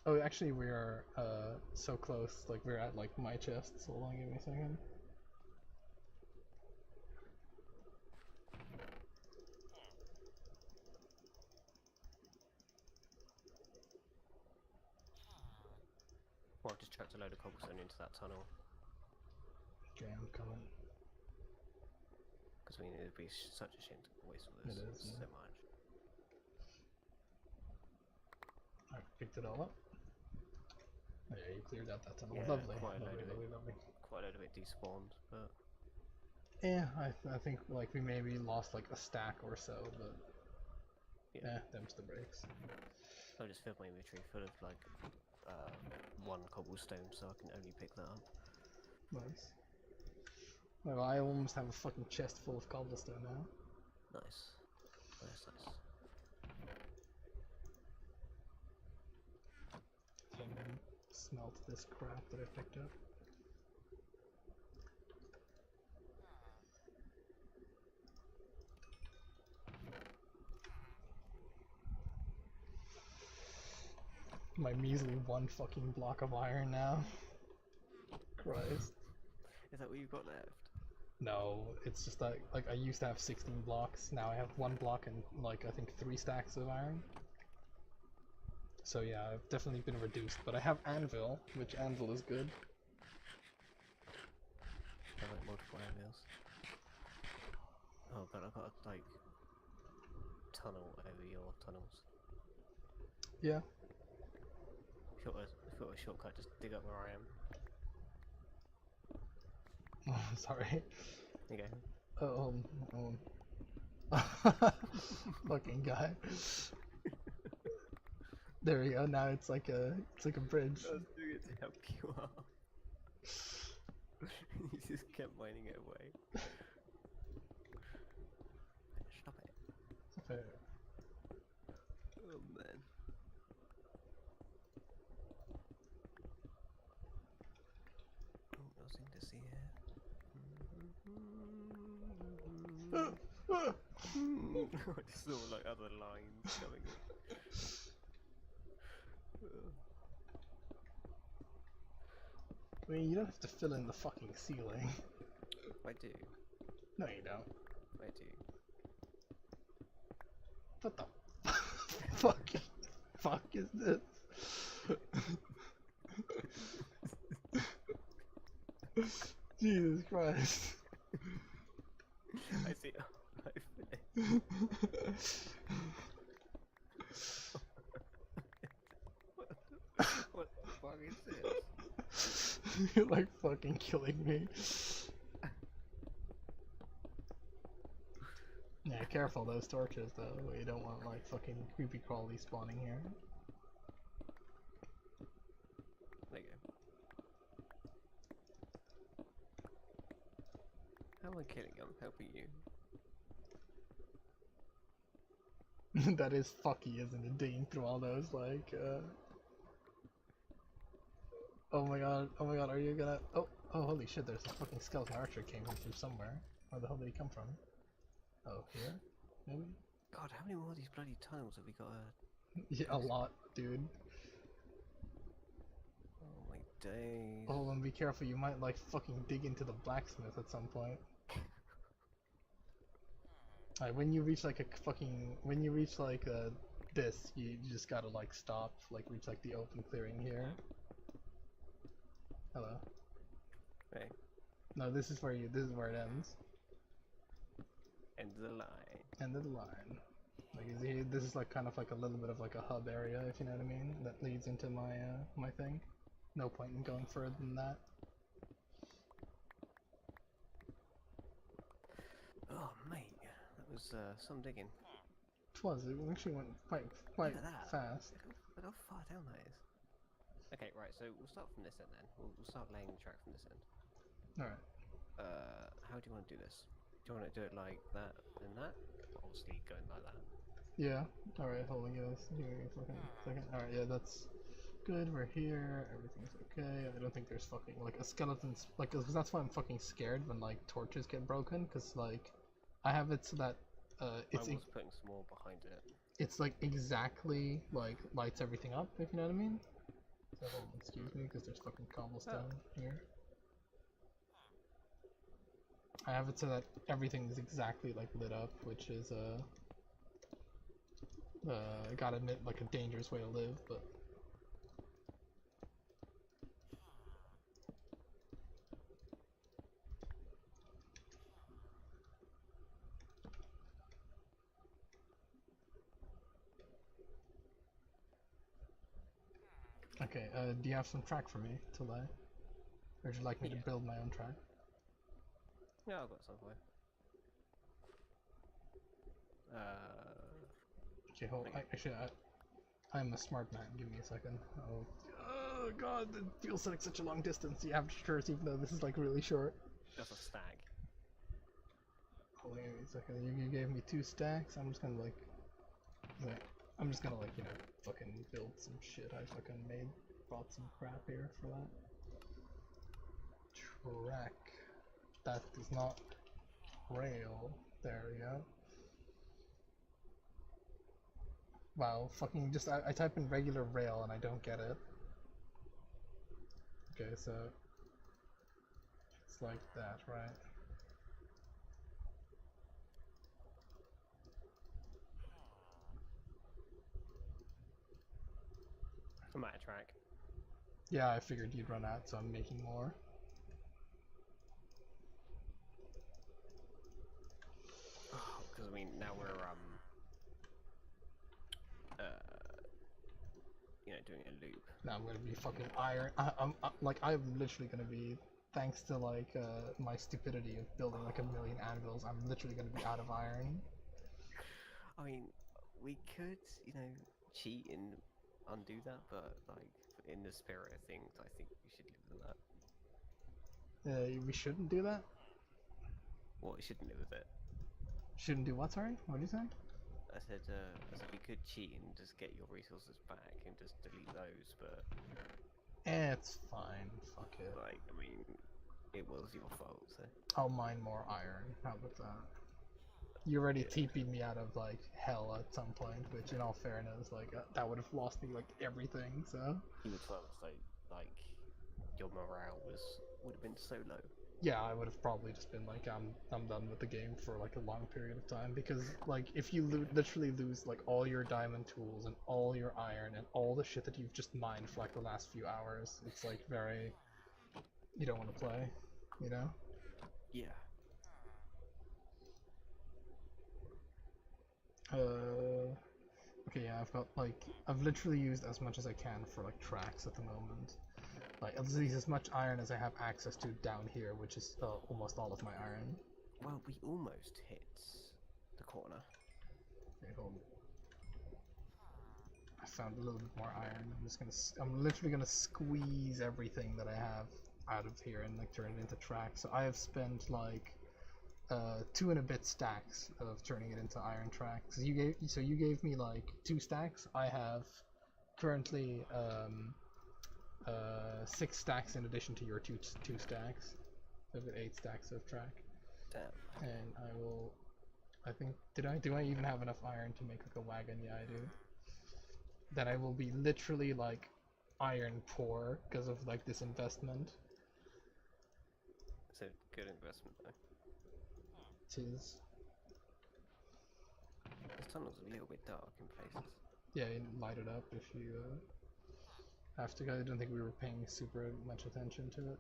Oh, actually, we are so close. Like, we're at like my chest. So hold on, give me a second. Well, I've just chucked a load of cobblestone into that tunnel. Okay, I'm coming. Because I mean, it would be such a shame to waste all this It is, so yeah. much. I picked it all up. Oh, yeah, you cleared out that tunnel. Yeah, Lovely. quite a Lovely, load of lovely, it. lovely. Quite a load of it despawned, but Yeah, I think like we maybe lost like a stack or so, but yeah. them's the breaks. I just filled my inventory full of like 1 cobblestone, so I can only pick that up. Nice. Well, I almost have a fucking chest full of cobblestone now. Nice. Nice, nice. So I'm gonna smelt this crap that I picked up. My measly 1 fucking block of iron now. Christ. Is that what you've got left? No, it's just that like I used to have 16 blocks. Now I have 1 block and like I think 3 stacks of iron. So yeah, I've definitely been reduced, but I have anvil, which anvil is good. I like multiple anvils. Oh god, I've got a like tunnel over your tunnels. Yeah. If you've got a shortcut, just dig up where I am. Oh, sorry. There you go. Fucking guy. There we go. Now it's like a bridge. I was doing it to help you out. You just kept mining it away. Stop it. Fair. Oh man. Oh, nothing to see here. I just saw like other lines coming in. I mean, you don't have to fill in the fucking ceiling. I do. No, you don't. I do. What the fuck is this? Jesus Christ. I see. I finished. What the fuck is this? You're like fucking killing me. Yeah, careful those torches though. You don't want like fucking creepy crawly spawning here. There you go. How am I killing you? I'm helping you. That is fucky, isn't it? Digging through all those like oh my god, are you gonna oh holy shit, there's a fucking skeleton archer came from somewhere. Where the hell did he come from? Oh, here? Maybe? God, how many more of these bloody tunnels have we got? Yeah, a lot, dude. Oh my days. Oh, and be careful, you might like fucking dig into the blacksmith at some point. Like when you reach like a fucking when you reach like this, you just gotta like stop, like reach like the open clearing here. Hello. Okay. No, this is where it ends. End of the line. End of the line. Like this is like kind of like a little bit of like a hub area, if you know what I mean, that leads into my my thing. No point in going further than that. Oh mate, that was some digging. It was. It actually went quite Look at that. fast. Look how far down that is. Okay, right. So we'll start from this end then. We'll start laying the track from this end. All right. How do you want to do this? Do you want to do it like that and that? Obviously going like that. Yeah. All right. Hold on. Give me a fucking second. All right. Yeah, that's good. We're here. Everything's okay. I don't think there's fucking like a skeleton's like because that's why I'm fucking scared when like torches get broken because like I have it so that it's I was putting some more behind it. it's like exactly like lights everything up, if you know what I mean. So hold on, excuse me, because there's fucking cobblestone here. I have it so that everything is exactly like lit up, which is I gotta admit, like a dangerous way to live, but. Okay, do you have some track for me to lay? Or would you like me to build my own track? Yeah, I've got some for you. Okay, hold. Actually, I'm a smart man. Give me a second. Oh god, it feels like such a long distance. You have to traverse, even though this is like really short. That's a stag. Hold on, give me a second. You gave me 2 stacks. I'm just gonna like, I'm just gonna like fucking build some shit. I fucking bought some crap here for that. Track. That is not rail. There we go. Wow, fucking just I type in regular rail and I don't get it. Okay, so it's like that, right? I'm at a track. Yeah, I figured you'd run out, so I'm making more. Because I mean, now we're doing a loop. Now I'm gonna be fucking iron. I'm literally gonna be, thanks to like my stupidity of building like 1,000,000 anvils, I'm literally gonna be out of iron. I mean, we could, cheat and undo that, but like in the spirit of things, I think we should live with that. We shouldn't do that. Well, we shouldn't live with it. Shouldn't do what? Sorry, what did you say? I said we could cheat and just get your resources back and just delete those, but It's fine. Fuck it. like, I mean, it was your fault, so. I'll mine more iron. How about that? You already TP'd me out of like hell at some point, which in all fairness, like that would have lost me like everything. So. You would feel like your morale would have been so low. Yeah, I would have probably just been like, I'm done with the game for like a long period of time, because like if you literally lose like all your diamond tools and all your iron and all the shit that you've just mined for like the last few hours, it's like very, you don't want to play, you know? Yeah. Okay, yeah, I've literally used as much as I can for like tracks at the moment. Like, at least as much iron as I have access to down here, which is almost all of my iron. Well, we almost hit the corner. Okay, hold on. I found a little bit more iron. I'm literally gonna squeeze everything that I have out of here and like turn it into tracks. So I have spent like 2 and a bit stacks of turning it into iron tracks. You gave me like 2 stacks. I have currently 6 stacks in addition to your two stacks. So I've got 8 stacks of track. Damn. And I think, do I even have enough iron to make like a wagon? Yeah, I do. Then I will be literally like iron poor because of like this investment. It's a good investment though. Tis. tunnel's a little bit dark in places. Yeah, you light it up if you have to. I don't think we were paying super much attention to it.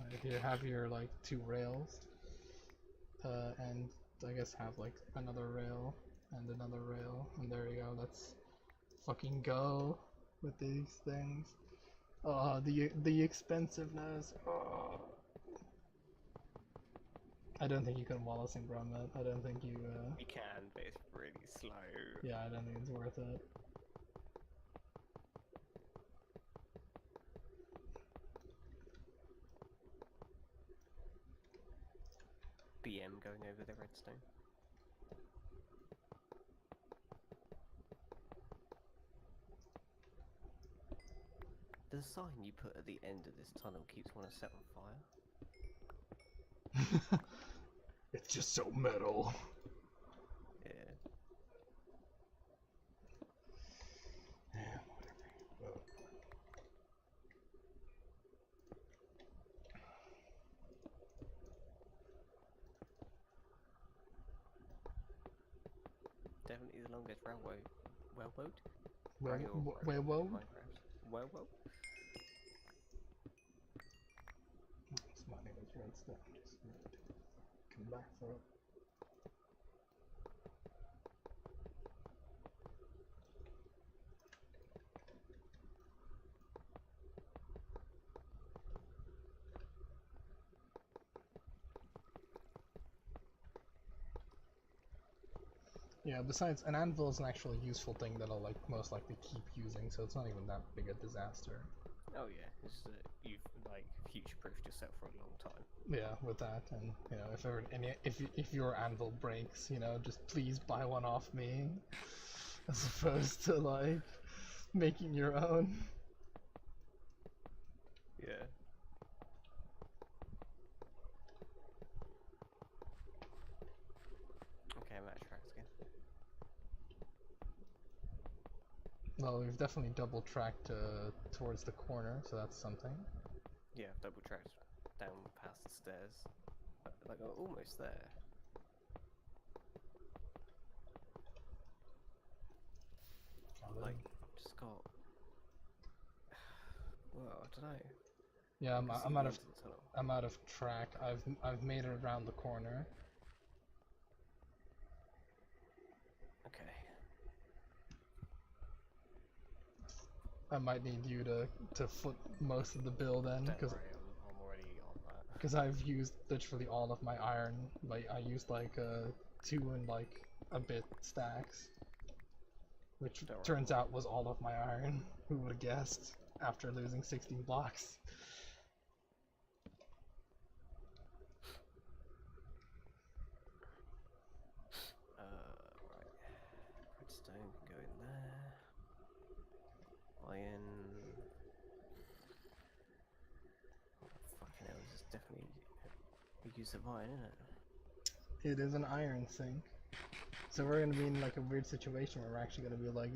Right, here, have your like 2 rails, and I guess have like another rail and another rail, and there you go. Let's fucking go with these things. Oh, the expensiveness. Oh. I don't think you can Wallace and Gromit. I don't think you. You can, but it's really slow. Yeah, I don't think it's worth it. BM going over the redstone. The sign you put at the end of this tunnel keeps one set on fire. It's just so metal. Yeah. Yeah, whatever. Well. Definitely the longest railroad. Railroad? Whoa. Minecraft. Railroad? It's my name is Redstone. Just come back for it. Yeah, besides, an anvil is an actually useful thing that I'll like most likely keep using, so it's not even that big a disaster. Oh yeah, it's just that you've like future-proofed yourself for a long time. Yeah, with that, and you know, if your anvil breaks, you know, just please buy one off me, as opposed to like making your own. Yeah. Okay, I'm at tracks again. Well, we've definitely double tracked towards the corner, so that's something. Yeah, I've double tracked down past the stairs. Like, I'm almost there. Like, I've just got. Well, I don't know. Yeah, Tunnel. I'm out of track. I've made it around the corner. Okay. I might need you to foot most of the build in, Don't because worry, I'm already on that. because I've used literally all of my iron. Like I used like 2 and like a bit stacks, which turns out was all of my iron. Who would have guessed after losing 16 blocks? Right. Redstone can go in there. Iron. Oh, fucking hell, this is definitely a use of iron, isn't it? It is an iron sink. So we're gonna be in like a weird situation where we're actually gonna be like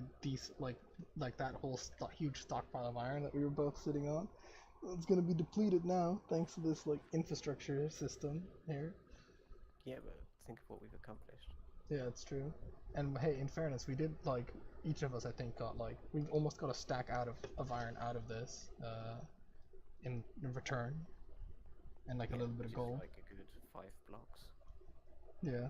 like that whole huge stockpile of iron that we were both sitting on. It's gonna be depleted now thanks to this like infrastructure system here. Yeah, but think of what we've accomplished. Yeah, it's true. And hey, in fairness, we did like each of us I think got like we almost got a stack of iron out of this in return, and like a little bit of gold. Like a good 5 blocks. Yeah.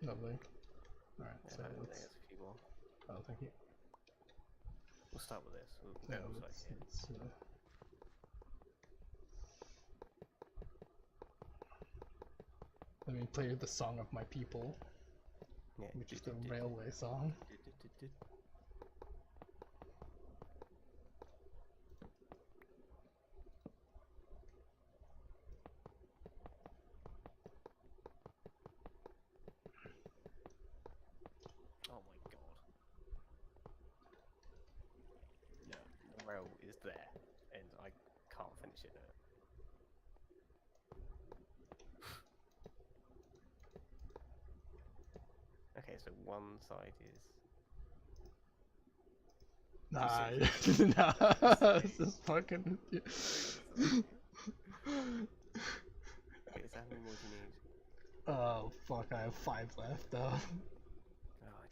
Lovely. Alright, Yeah, so I think let's... there's a few more. Oh, thank you. We'll start with this. Yeah, Let's let me play the Song of My People, which is the railway song. Oh my god. Yeah, the rail is there, and I can't finish it there. Okay, so one side is Nah, seriously? nah, this is fucking. Okay, so how many more do you need? Oh fuck! I have 5 left. Oh,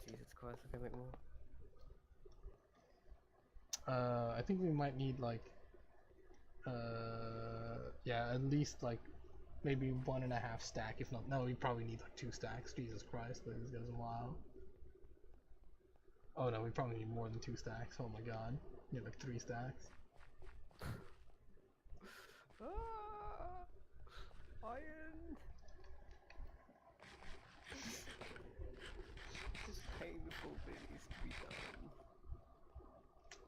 Jesus Christ, I can make more. I think we might need like, yeah, at least like maybe 1.5 stack. If not, no, we probably need like 2 stacks. Jesus Christ, this goes a while. Oh no, we probably need more than 2 stacks. Oh my god, need like 3 stacks. Ah, iron! This painful bit needs to be done.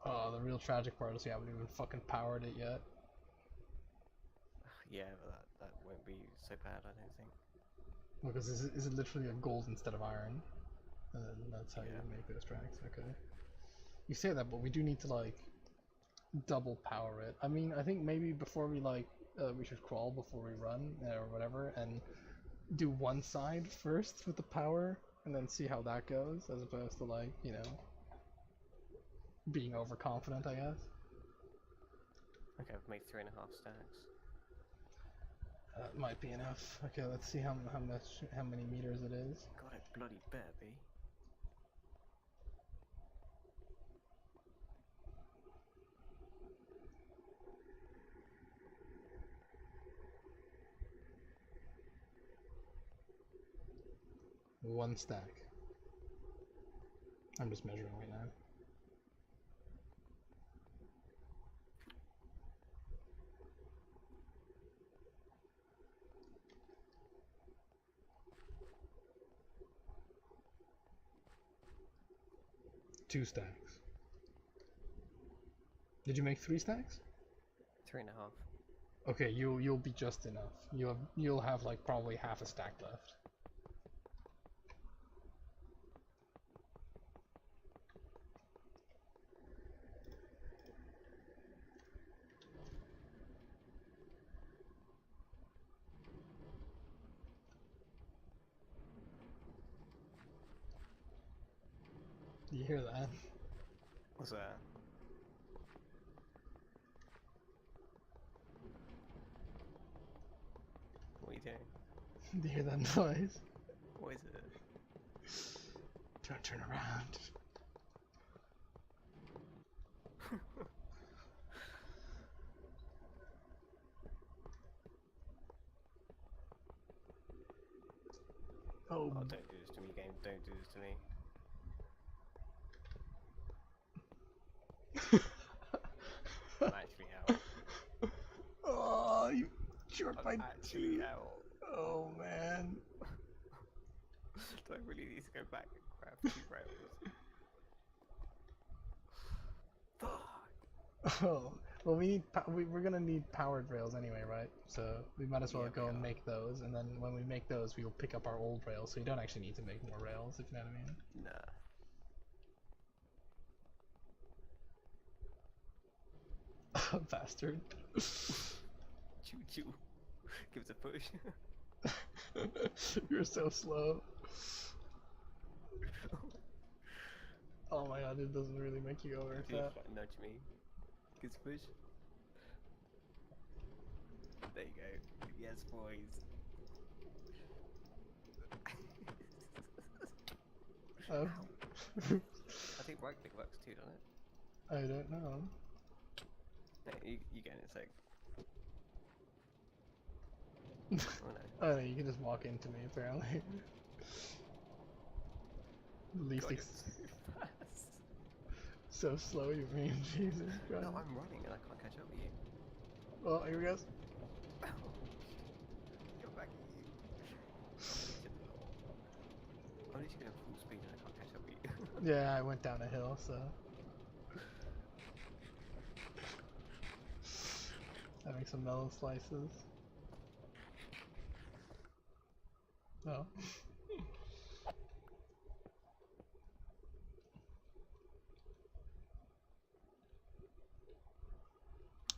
Oh, the real tragic part is we haven't even fucking powered it yet. Yeah, but that won't be so bad, I don't think. Because is it literally a gold instead of iron? And then that's how Yeah. you make those tracks. Okay. You say that, but we do need to like double power it. I mean, I think maybe before we like we should crawl before we run or whatever, and do one side first with the power, and then see how that goes, as opposed to like being overconfident, I guess. Okay, I've made 3.5 stacks. That might be enough. Okay, let's see how many meters it is. God, it bloody better be. One stack. I'm just measuring right now. Two stacks. Did you make 3 stacks? 3.5. Okay, you'll be just enough. You'll have like probably half a stack left. Do you hear that? What's that? What are you doing? Do you hear that noise? What is it? Don't turn around. Oh, Oh, don't do this to me, game. Don't do this to me. I'm actually out. oh, you jerked my I'm actually tooth. out. Oh man. Do I really need to go back and grab 2 rails? Fuck! Oh, well, we're gonna need powered rails anyway, right? So we might as well Yeah, go we and are. make those, and then when we make those, we'll pick up our old rails. So you don't actually need to make more rails, if you know what I mean. Nah. Bastard. Choo choo. Give us a push. You're so slow. Oh my god, it doesn't really make you go very Just fast. like nudge me. Give us a push. There you go. Yes, boys. Oh. I think right click works too, doesn't it? I don't know. Yeah, you get it in a sec. Oh no. Oh, no, you can just walk into me, apparently. At least God, it's you're too fast. so slow, you mean? Jesus Christ. No, I'm running and I can't catch up with you. Well, here we go. Go back at you. I'm literally going full speed and I can't catch up with you. Yeah, I went down a hill, so. Having some melon slices. Oh.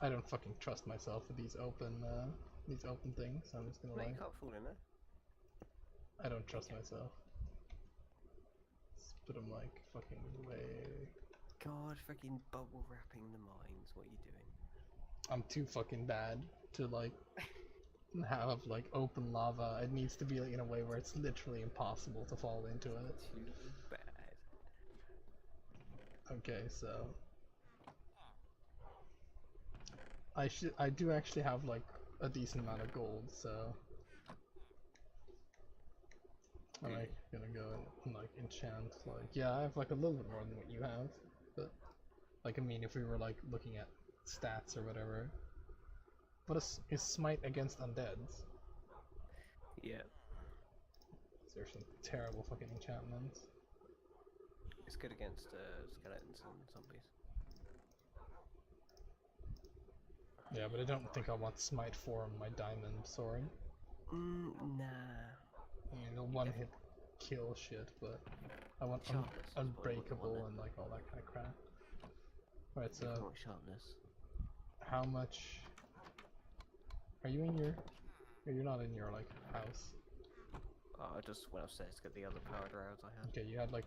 I don't fucking trust myself with these open things. So I'm just gonna No, you like. can't fall in there. I don't trust Okay. myself. Let's put them like fucking way. God, freaking bubble wrapping the mines. What are you doing? I'm too fucking bad to like have like open lava. It needs to be like in a way where it's literally impossible to fall into it. Too bad. Okay, so I do actually have like a decent amount of gold, so I'm like gonna go and like enchant like yeah, I have like a little bit more than what you have, but like I mean if we were like looking at stats or whatever. What is smite against undeads? Yeah. There's some terrible fucking enchantments. It's good against skeletons and zombies. Yeah, but I don't think I want smite 4 on my diamond sword. Nah. I mean, the one hit kill shit, but I want Sharpness is what you unbreakable want, and like all that kind of crap. Right, You so want sharpness. how much are you in your? Or you're not in your like house. Oh, I just went upstairs to get the other powered rails I had. Okay, you have like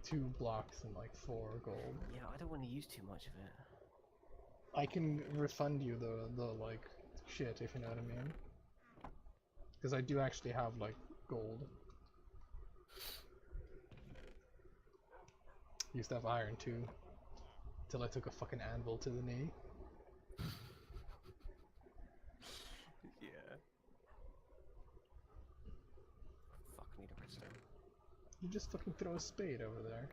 2 blocks and like 4 gold. Yeah, I don't want to use too much of it. I can refund you the like shit if you know what I mean. Because I do actually have like gold. Used to have iron too. Till I took a fucking anvil to the knee. Yeah. Fuck, I need a redstone. You just fucking throw a spade over there.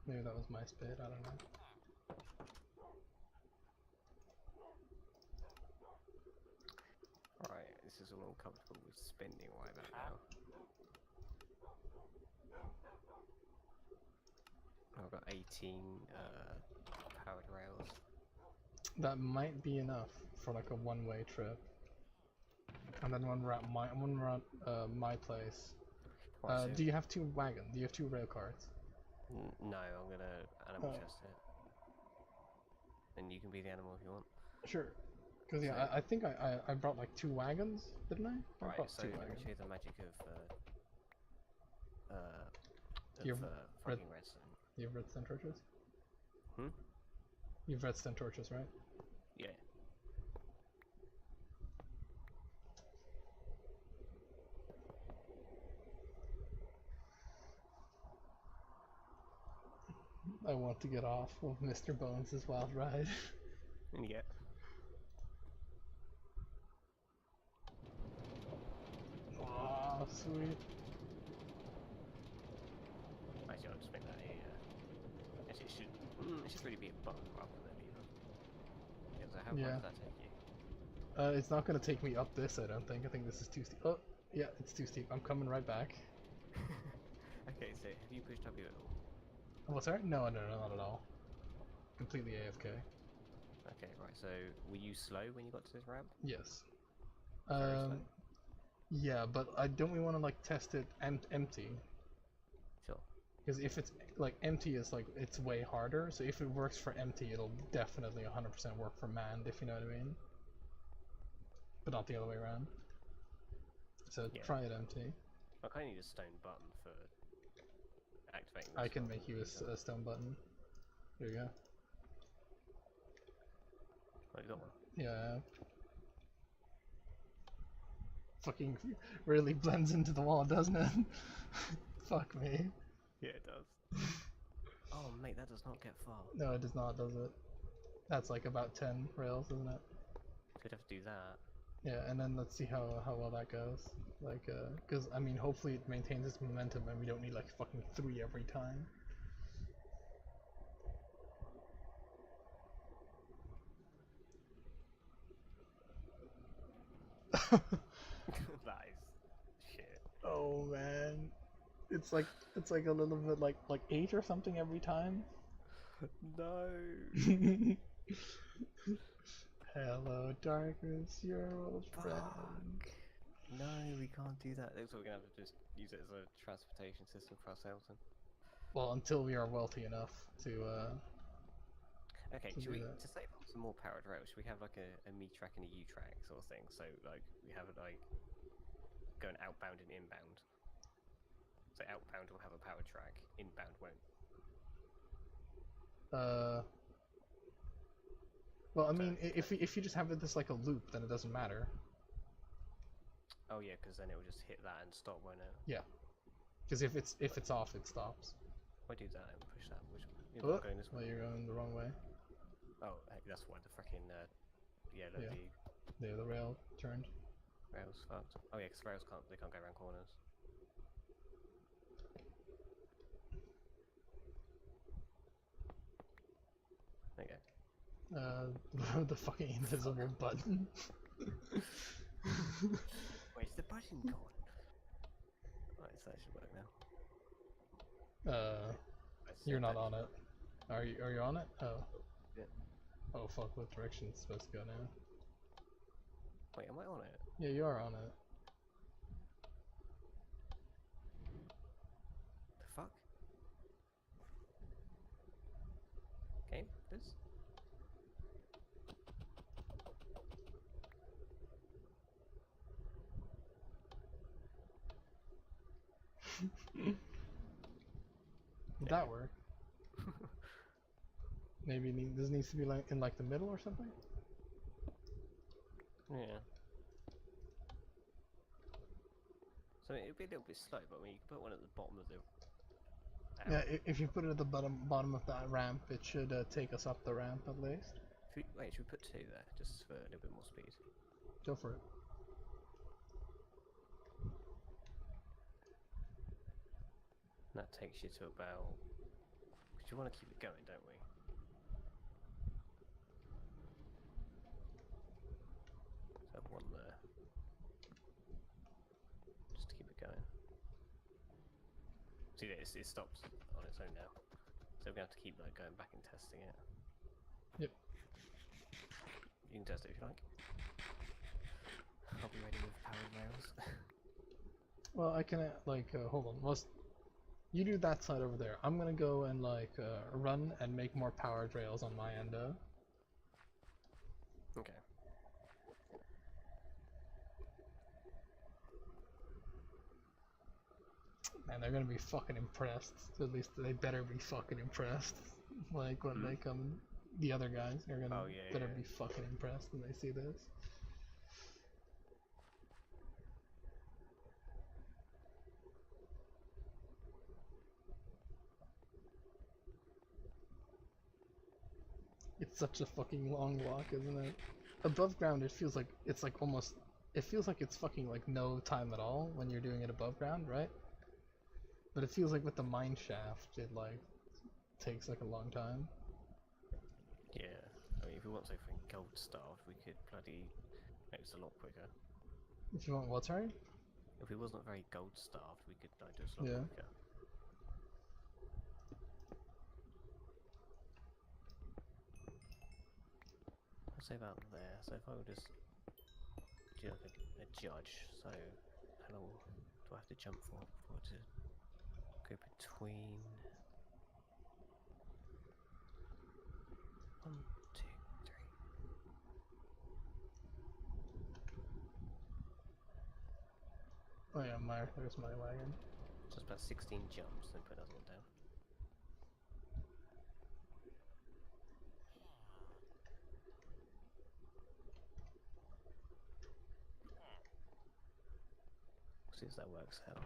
Maybe that was my spade, I don't know. Alright, this is all uncomfortable with spending right about now. I've got 18 powered rails. That might be enough for like a one-way trip. And then one round my place. Right, so Do you have 2 wagons? Do you have 2 rail carts? no, I'm gonna animal Oh. chest it. And you can be the animal if you want. Sure. Because yeah, So- I think I brought like 2 wagons, didn't I? I Right, brought so 2 let me wagons. show you the magic Your of red- fucking redstone. You have redstone torches? Hmm? You have redstone torches, right? Yeah. I want to get off of Mr. Bones' wild ride. Yeah. Aw, sweet. Actually, I'll just make that a. Actually, it should really be a button rather than a lever. Yeah, so how far Yeah. does that take you? It's not gonna take me up this, I don't think. I think this is too steep. Oh, yeah, it's too steep. I'm coming right back. Okay, so have you pushed up your little? What's that? No, not at all. Completely AFK. Okay, right. So were you slow when you got to this ramp? Yes. Very slow. Yeah, but don't we want to like test it empty? Sure. Because if it's like empty, is like it's way harder. So if it works for empty, it'll definitely 100% work for manned, if you know what I mean. But not the other way around. So Yeah. try it empty. I kind of need a stone button for activating. I this can one. make you a stone button. There you go. Oh, you got one. Yeah. Fucking really blends into the wall, doesn't it? Fuck me. Yeah, it does. Oh, mate, that does not get far. No, it does not, does it? That's like about 10 rails, isn't it? Could have to do that. Yeah, and then let's see how well that goes. Like, because, I mean, hopefully it maintains its momentum and we don't need like fucking 3 every time. That is shit. Oh man. It's like a little bit like 8 or something every time. No. Hello darkness, your old friend. Fuck. No, we can't do that. Looks like we're gonna have to just use it as a transportation system for ourselves. Then. Well, until we are wealthy enough to Okay, to should do we that. to save up some more powered rails? Should we have like a me track and a U track sort of thing? So like we have it like going outbound and inbound. So outbound will have a power track, inbound won't. Well, I So, mean, if you just have it this like a loop, then it doesn't matter. oh yeah, because then it will just hit that and stop, won't it? Yeah. Because if it's off, it stops. If I do that and push that, which Oh, I'm going this well, way. you're going the wrong way. Oh, heck, that's why the freaking yeah, look, Yeah. the There, the rail turned. rails fucked. Oh yeah, because rails can't go around corners. There you go. The fucking invisible button. Where's the button gone? Right, so that should work now. You're not on it. Are you on it? Oh. Yeah. Oh fuck, what direction it's supposed to go now? Wait, am I on it? Yeah, you are on it. The fuck? Game? This? Would that work? Maybe this needs to be like in like the middle or something? Yeah. So it would be a little bit slow, but I mean, you can put one at the bottom of the. Yeah, if you put it at the bottom of that ramp, it should take us up the ramp at least. Wait, should we put 2 there, just for a little bit more speed? Go for it. And that takes you to about. Because you want to keep it going, don't we? So have 1 there. Just to keep it going. See, it stops on its own now. So we're going to have to keep like going back and testing it. Yep. You can test it if you like. I'll be ready with powered rails. Well, I can hold on. You do that side over there. I'm gonna go and run and make more powered rails on my end. Okay. Man, they're gonna be fucking impressed. At least they better be fucking impressed. Like when they come, the other guys are gonna better be fucking impressed when they see this. It's such a fucking long walk, isn't it? Above ground, it feels like it's like almost. It feels like it's fucking like no time at all when you're doing it above ground, right? But it feels like with the mine shaft, it like takes like a long time. Yeah. I mean, if we want something gold starved, we could bloody make this a lot quicker. If you want what, sorry? If it wasn't very gold starved, we could like, do this a lot quicker. I'll say about there. So if I would just do like a judge, so how long do I have to jump for to go between 1, 2, 3? Oh yeah, there's my wagon. Just about 16 jumps, then put another one down. See if that works out.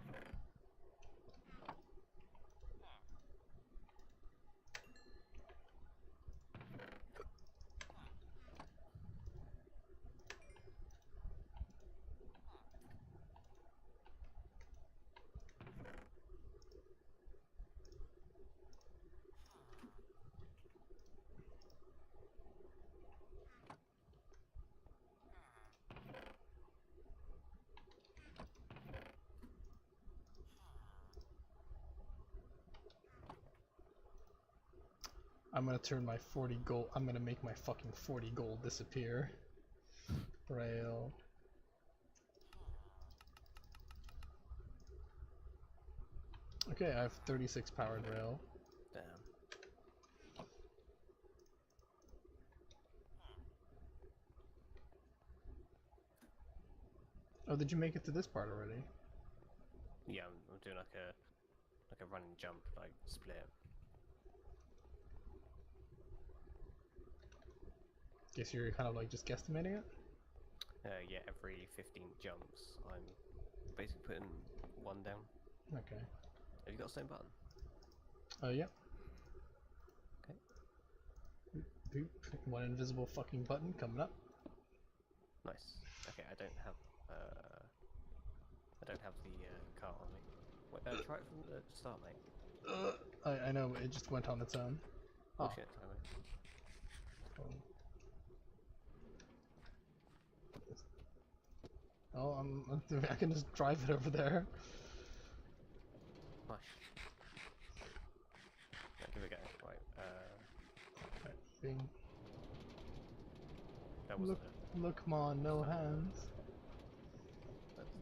I'm gonna turn my 40 gold. I'm gonna make my fucking 40 gold disappear. Rail. Okay, I have 36 powered rail. Damn. Oh, did you make it to this part already? Yeah, I'm doing like a like a run and jump, like split. Guess you're kind of like just guesstimating it. Yeah, every 15 jumps, I'm basically putting one down. Okay. Have you got the same button? Yeah. Okay. Boop. One invisible fucking button coming up. Nice. Okay, I don't have the cart on me. Wait, try it from the start, mate. I know, but it just went on its own. Oh Oh. shit, Tyler. Oh, I can just drive it over there. Nice. Yeah, give it a go. Right, Right, bing. that wasn't Look, come on, no hands.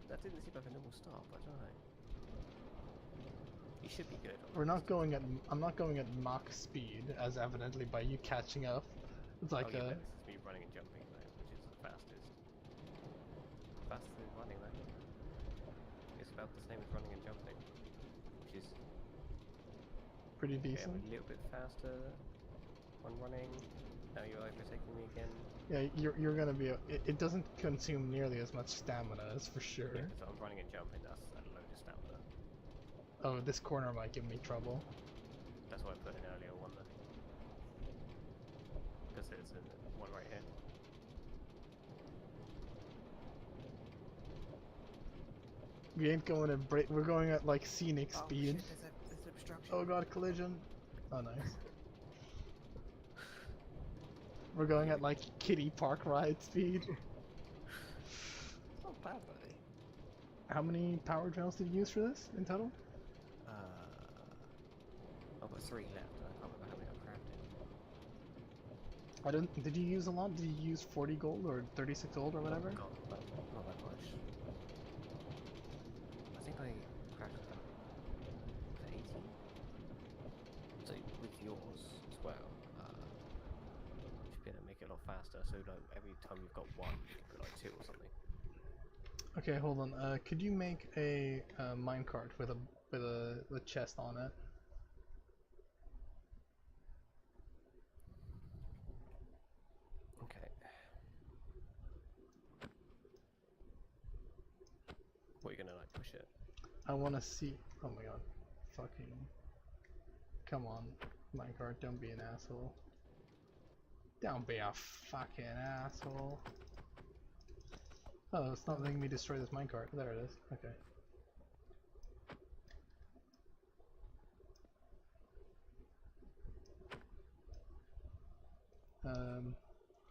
that didn't seem like a normal start, but I don't know. You should be good. We're not going at. I'm not going at Mach speed, as evidently by you catching up. It's like oh, yeah, but this is me running and jumping, though, which is the fastest. Faster than running, though. It's about the same as running and jumping, which is pretty okay, decent. I'm a little bit faster when running. Now you're overtaking me again. Yeah, you're gonna be. It doesn't consume nearly as much stamina, that's for sure. Yeah, because I'm running and jumping. That's a load of stamina. Oh, this corner might give me trouble. That's why I put an earlier one there. Because there's one right here. We ain't going at break. We're going at like scenic speed. Shit, there's obstruction. Oh god, collision. Oh nice. We're going at like kiddie park ride speed. It's not bad, buddy. How many power trails did you use for this in total? I've got 3 left. I can't remember how many I've crafted. I don't. Did you use a lot? Did you use 40 gold or 36 gold or whatever? Not that much. I think I crafted about 80. So with yours as well, should be able to make it a lot faster. So like every time you've got one, you can put like 2 or something. Okay, hold on. Could you make a minecart with a chest on it? Okay. What, are you gonna like push it? I want to see. Oh my god. Fucking. Come on, minecart. Don't be an asshole. Don't be a fucking asshole. Oh, it's not letting me destroy this minecart. There it is. Okay.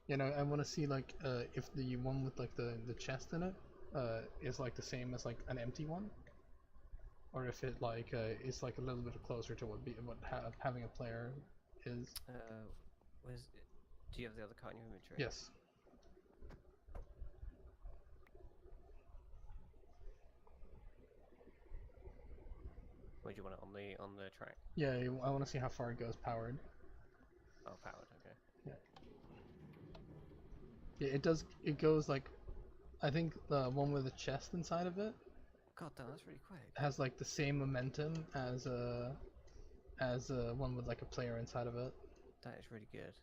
You know, I want to see like if the one with like the chest in it is like the same as like an empty one, or if it like is like a little bit closer to what having a player is. Where's it? Do you have the other card in your inventory? Yes. Where do you want it, on the track? Yeah, I want to see how far it goes powered. Oh, powered. Okay. Yeah, it does. It goes like, I think the one with the chest inside of it God damn, that's really quick. has like the same momentum as one with like a player inside of it. That is really good.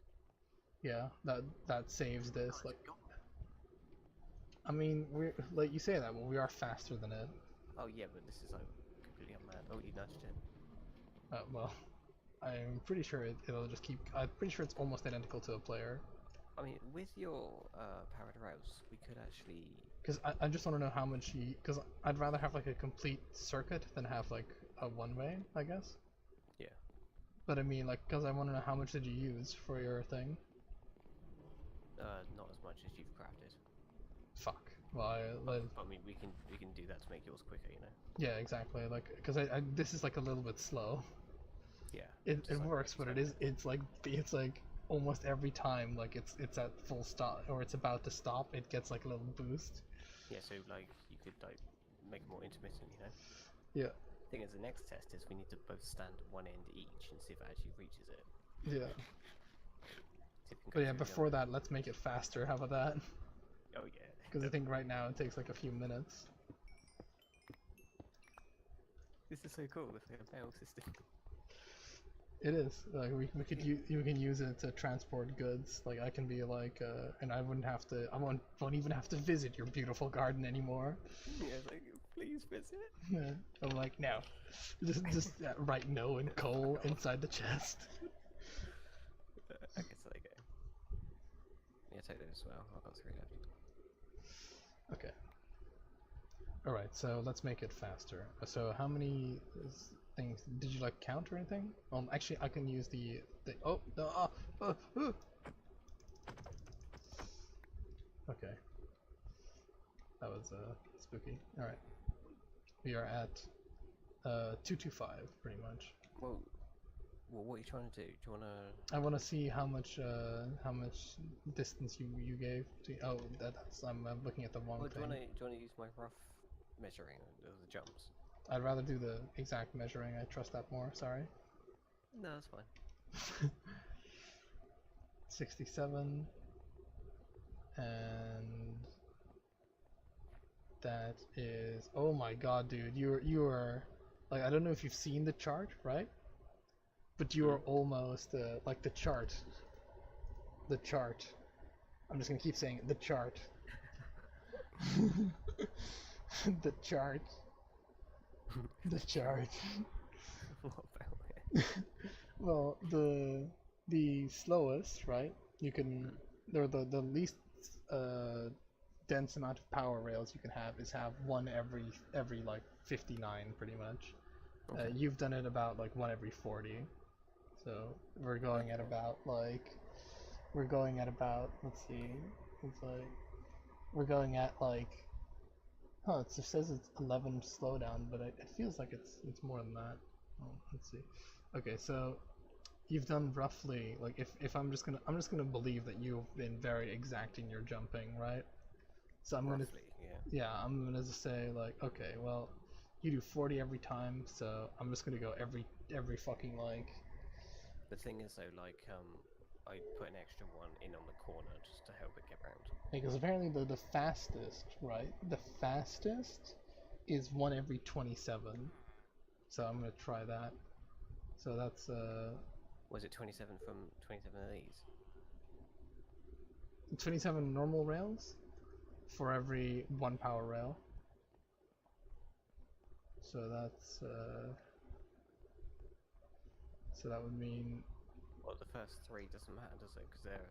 Yeah, that saves this. Like, I mean, we're like you say that, but we are faster than it. Oh yeah, but this is like completely unmanned. Oh, you nudged it. Well, I'm pretty sure it'll just keep. I'm pretty sure it's almost identical to a player. I mean, with your powered rails, we could actually. Because I just want to know how much because I'd rather have like a complete circuit than have like a one-way, I guess. Yeah. But I mean, like, because I want to know how much did you use for your thing? Not as much as you've crafted. Fuck. Well, I mean, we can do that to make yours quicker, you know. yeah, exactly. Like, because this is like a little bit slow. Yeah. It like works, but it's like almost every time like it's at full stop or it's about to stop, it gets like a little boost. Yeah, so like you could like make it more intermittent, you know. Yeah. Thing is, the next test is we need to both stand at one end each and see if it actually reaches it. Yeah. See if we can go But yeah, through the before other- that, let's make it faster. How about that? Oh yeah. Because I think right now it takes like a few minutes. This is so cool. It's like a mail system. It is. Like we could you can use it to transport goods. Like I can be like, and I wouldn't have to. I won't even have to visit your beautiful garden anymore. Yeah, it's like please visit. Yeah. I'm like no, just write no in coal inside the chest. Okay, so there you go. Yeah, take those as well. I've got 3 left. Okay. All right. So let's make it faster. So how many things did you like count or anything? Actually, I can use the oh no. Okay. That was spooky. All right. We are at 225 pretty much. Well, what are you trying to do? Do you want to? I want to see how much distance you gave to. Oh, that's I'm looking at the wrong Well, thing. do you want to use my rough measuring of the jumps? I'd rather do the exact measuring. I trust that more. Sorry. No, that's fine. 67 and that is, oh my god, dude, you are like, I don't know if you've seen the chart, right? But you are almost like the chart. I'm just gonna keep saying it, the chart. The chart. The chart. What about it? Well, the slowest, right? You can, or the least dense amount of power rails you can have is have one every like 59 pretty much. Okay. You've done it about like one every 40. So we're going at about let's see, it's like we're going at like, huh, it just says it's 11 slowdown, but it feels like it's more than that. Oh, let's see. Okay, so you've done roughly, like, if I'm just gonna believe that you've been very exact in your jumping, right? So I'm Roughly, yeah, I'm gonna just say like, okay, well, you do 40 every time, so I'm just gonna go every fucking like. The thing is though, like, I put an extra one in on the corner just to help it get round. Because apparently the fastest, right? The fastest is one every 27. So I'm gonna try that. So that's Was it 27 from 27 of these? 27 normal rails for every 1 power rail. So that's so that would mean. Well, the first 3 doesn't matter, does it? Because they're.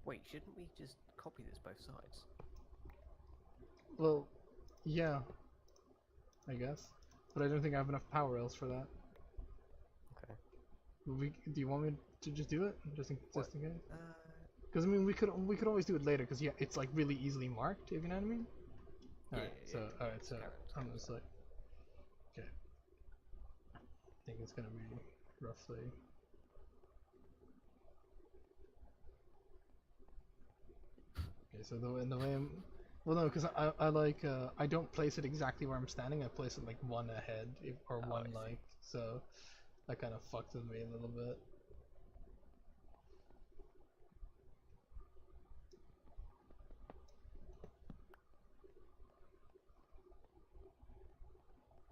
Wait, shouldn't we just copy this both sides? Well, yeah, I guess, but I don't think I have enough power rails for that. Okay. Do you want me to just do it, just in case? Uh, Because I mean, we could always do it later. Because yeah, it's like really easily marked. If you know what I mean. Alright, yeah, alright, so I'm carrot. just like, okay. I think it's gonna be roughly. Okay, so the way I'm, well, no, because I like I don't place it exactly where I'm standing. I place it like one ahead or Oh, one I see. like, so that kind of fucked with me a little bit.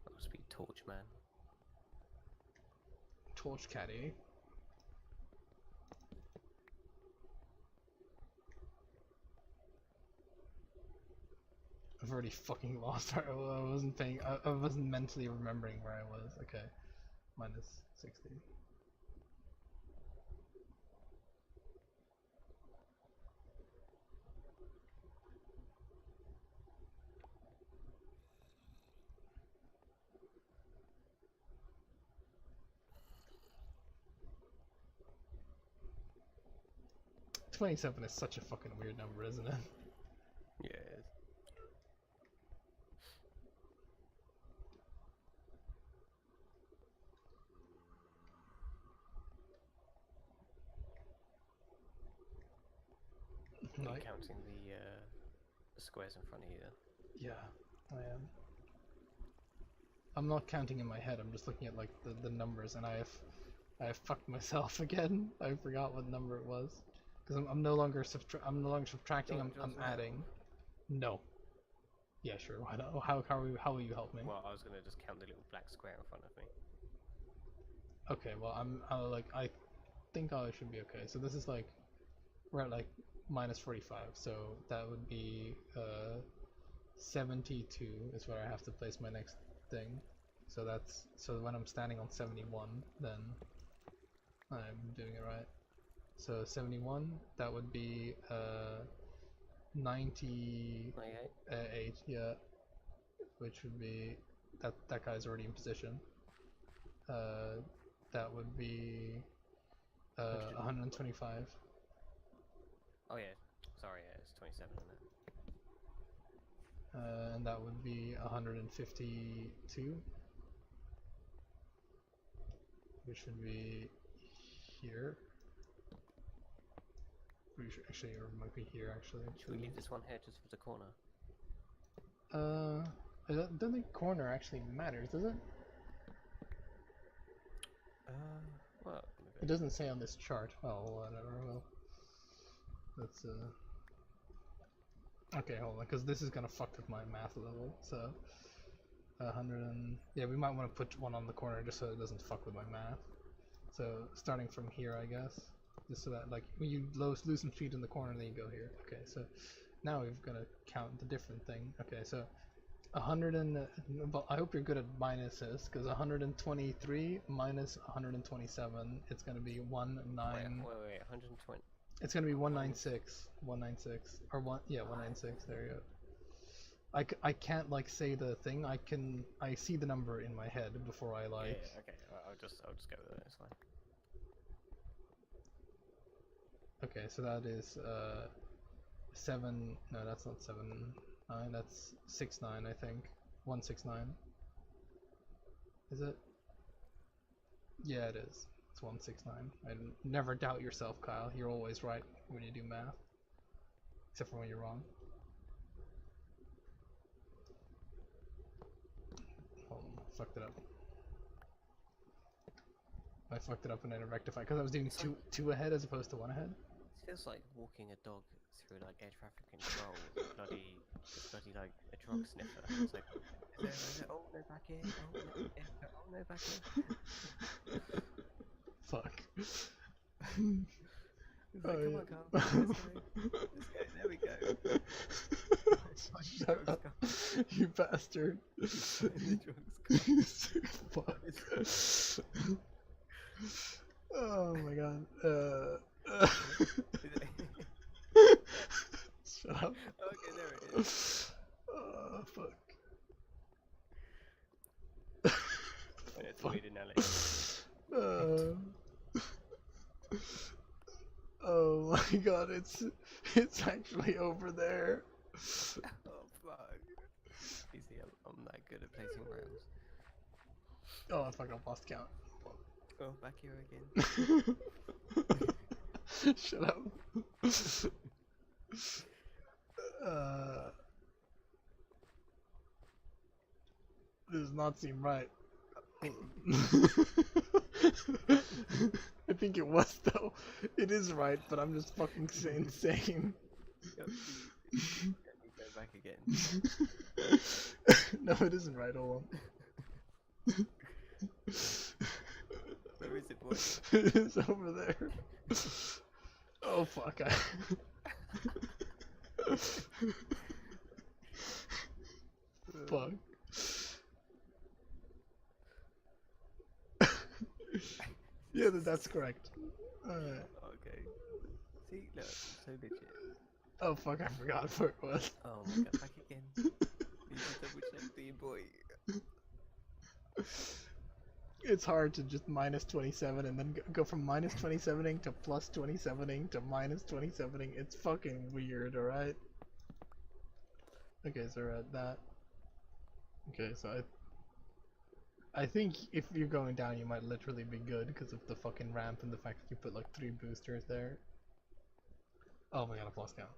That must be Torchman. Torch caddy. I've already fucking lost. I wasn't paying. I wasn't mentally remembering where I was. Okay, minus 60. $27 is such a fucking weird number, isn't it? Yeah, it is. Are you Like, counting the squares in front of you then? yeah, I am. I'm not counting in my head. I'm just looking at like the numbers, and I have fucked myself again. I forgot what number it was because I'm no longer subtracting. I'm adding. No. Yeah, sure. Why not? How will you help me? Well, I was gonna just count the little black square in front of me. Okay, well I think I should be okay. So this is like we're at like minus 45, so that would be 72 is where I have to place my next thing. So when I'm standing on 71, then I'm doing it right. So 71, that would be 98, 98. yeah, which would be that guy's already in position. That would be 125. Oh yeah, sorry, yeah, it's 27 in it. And that would be 152, which would be here. Pretty sure, actually, or it might be here actually. Should we leave this one here just for the corner? I don't think corner actually matters, does it? Well, It doesn't say on this chart. Oh, whatever. Well, let's okay, hold on, because this is gonna fuck with my math level. So 100 and yeah, we might want to put one on the corner just so it doesn't fuck with my math. So starting from here, I guess, just so that like when you lose some speed in the corner, then you go here. Okay, so now we've got to count the different thing. Okay, so 100 and well, I hope you're good at minuses, because 123 minus 127, it's gonna be 19. wait, 120. It's gonna be 196, 196, or 196. There you go. I can't like say the thing. I see the number in my head before I like. Yeah, okay. I'll just go with it. It's fine. Okay, so that is 7. No, that's not 7-9. That's 6-9. I think 169. Is it? Yeah, it is. It's 169. I never doubt yourself, Kyle. You're always right when you do math, except for when you're wrong. Hold on, I fucked it up. I fucked it up and then I rectified because I was doing two ahead as opposed to one ahead. It feels like walking a dog through like air traffic control with bloody like a drug sniffer. It's like, is there, oh no back here, oh no back here. Fuck. It's like, come on, Carl, let's go. There we go. Shut up, you bastard. The drugs go. Fuck. Oh my god. Shut up. Okay, there it is. Oh, fuck. It's a weird analogy. Oh my god, it's actually over there. Oh fuck. You see, I'm that good at placing rounds. Oh fuck, I've lost count. Oh, back here again. Shut up. This does not seem right. I think it was though. It is right, but I'm just fucking insane. Yep. Go back again. No, it isn't right. Hold on. Where is it, boy? It is over there. Oh fuck! Fuck. Yeah, that's correct. Alright. Okay. See, look, so legit. Oh fuck! I forgot where it was. Oh my god, back again. You should double check the boy. It's hard to just minus 27 and then go from minus 27ing to plus 27ing to minus 27ing. It's fucking weird, alright? Okay, so we're at that. Okay, so I think if you're going down, you might literally be good because of the fucking ramp and the fact that you put like 3 boosters there. Oh my god, I've lost count.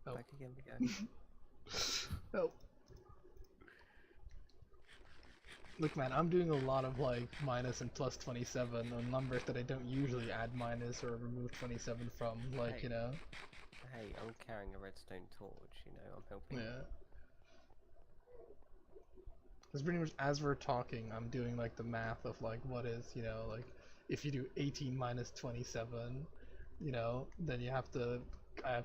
Oh. Back again we go. Oh. Look man, I'm doing a lot of like minus and plus 27 on numbers that I don't usually add minus or remove 27 from, like, Hey. you know. hey, I'm carrying a redstone torch, you know, I'm helping. Yeah. It's pretty much as we're talking, I'm doing like the math of like what is, you know, like if you do 18 minus 27, you know, then I have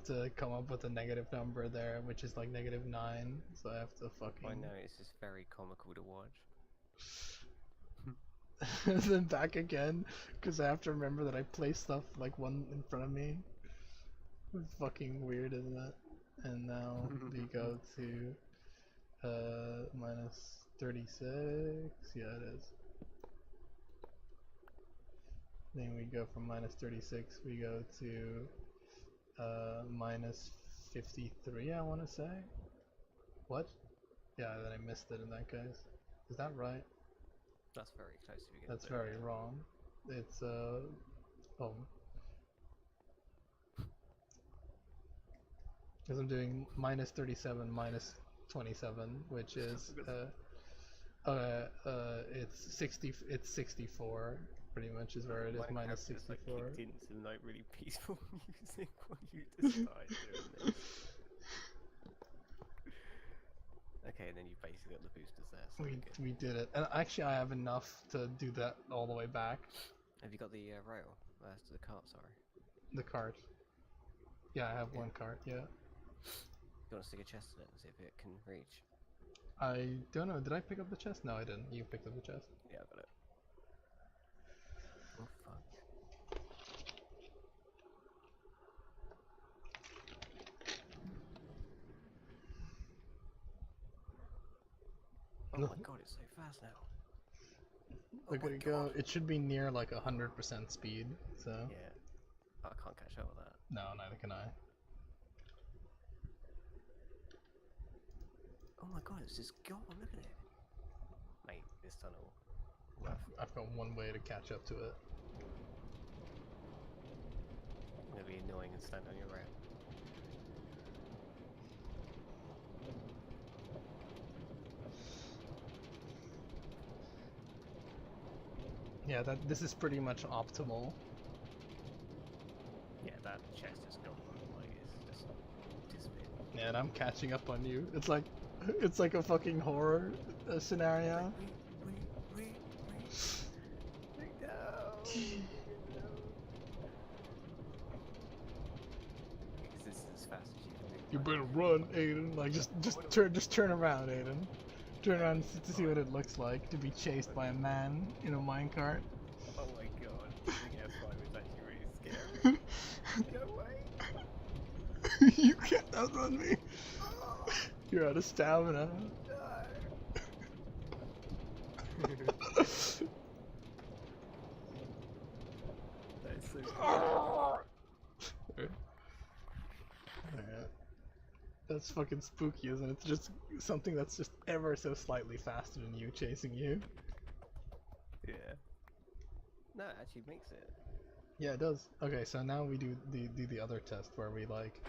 to come up with a negative number there, which is like -9. So I have to fucking. I know, it's just very comical to watch. And then back again, because I have to remember that I place stuff like one in front of me. It's fucking weird, isn't it? And now we go to minus 36. Yeah, it is. Then we go from minus 36, we go to minus 53, I want to say. What? Yeah, then I missed it in that case. Is that right? That's very close to being. That's very wrong. It's oh. Because I'm doing minus 37 minus 27, which is it's 60. It's 64. Pretty much is where it is. Minus 64. Like, kicked into some like really peaceful music while you decide doing this. Okay, and then you basically got the boosters there. So we did it, and actually I have enough to do that all the way back. Have you got the rail? To the cart, sorry. The cart. Yeah, I have one cart. Yeah. You want to stick a chest in it and see if it can reach? I don't know. Did I pick up the chest? No, I didn't. You picked up the chest. Yeah, I got it. Oh fuck. Oh my god, it's so fast now. Look at it go. It should be near like 100% speed, so. Yeah. I can't catch up with that. No, neither can I. Oh my god, it's just gone, look at it. Mate, this tunnel. I've got one way to catch up to it. I'm gonna be annoying and stand on your rail. Yeah, this is pretty much optimal. Yeah, that chest is gone, like, it's just disappeared. Yeah, and I'm catching up on you. It's like a fucking horror scenario. Wait, no! Because this is as fast as you can move. You better run, Aiden. Like just turn around, Aiden. Turn around to see what it looks like to be chased by a man in a minecart. Oh my god, using F5 is actually really scary. Go away! You can't outrun me. You're out of stamina. That's so cool. That's fucking spooky, isn't it? It's just something that's just ever so slightly faster than you chasing you. Yeah. No, it actually makes it. Yeah, it does. Okay, so now we do the other test where we like.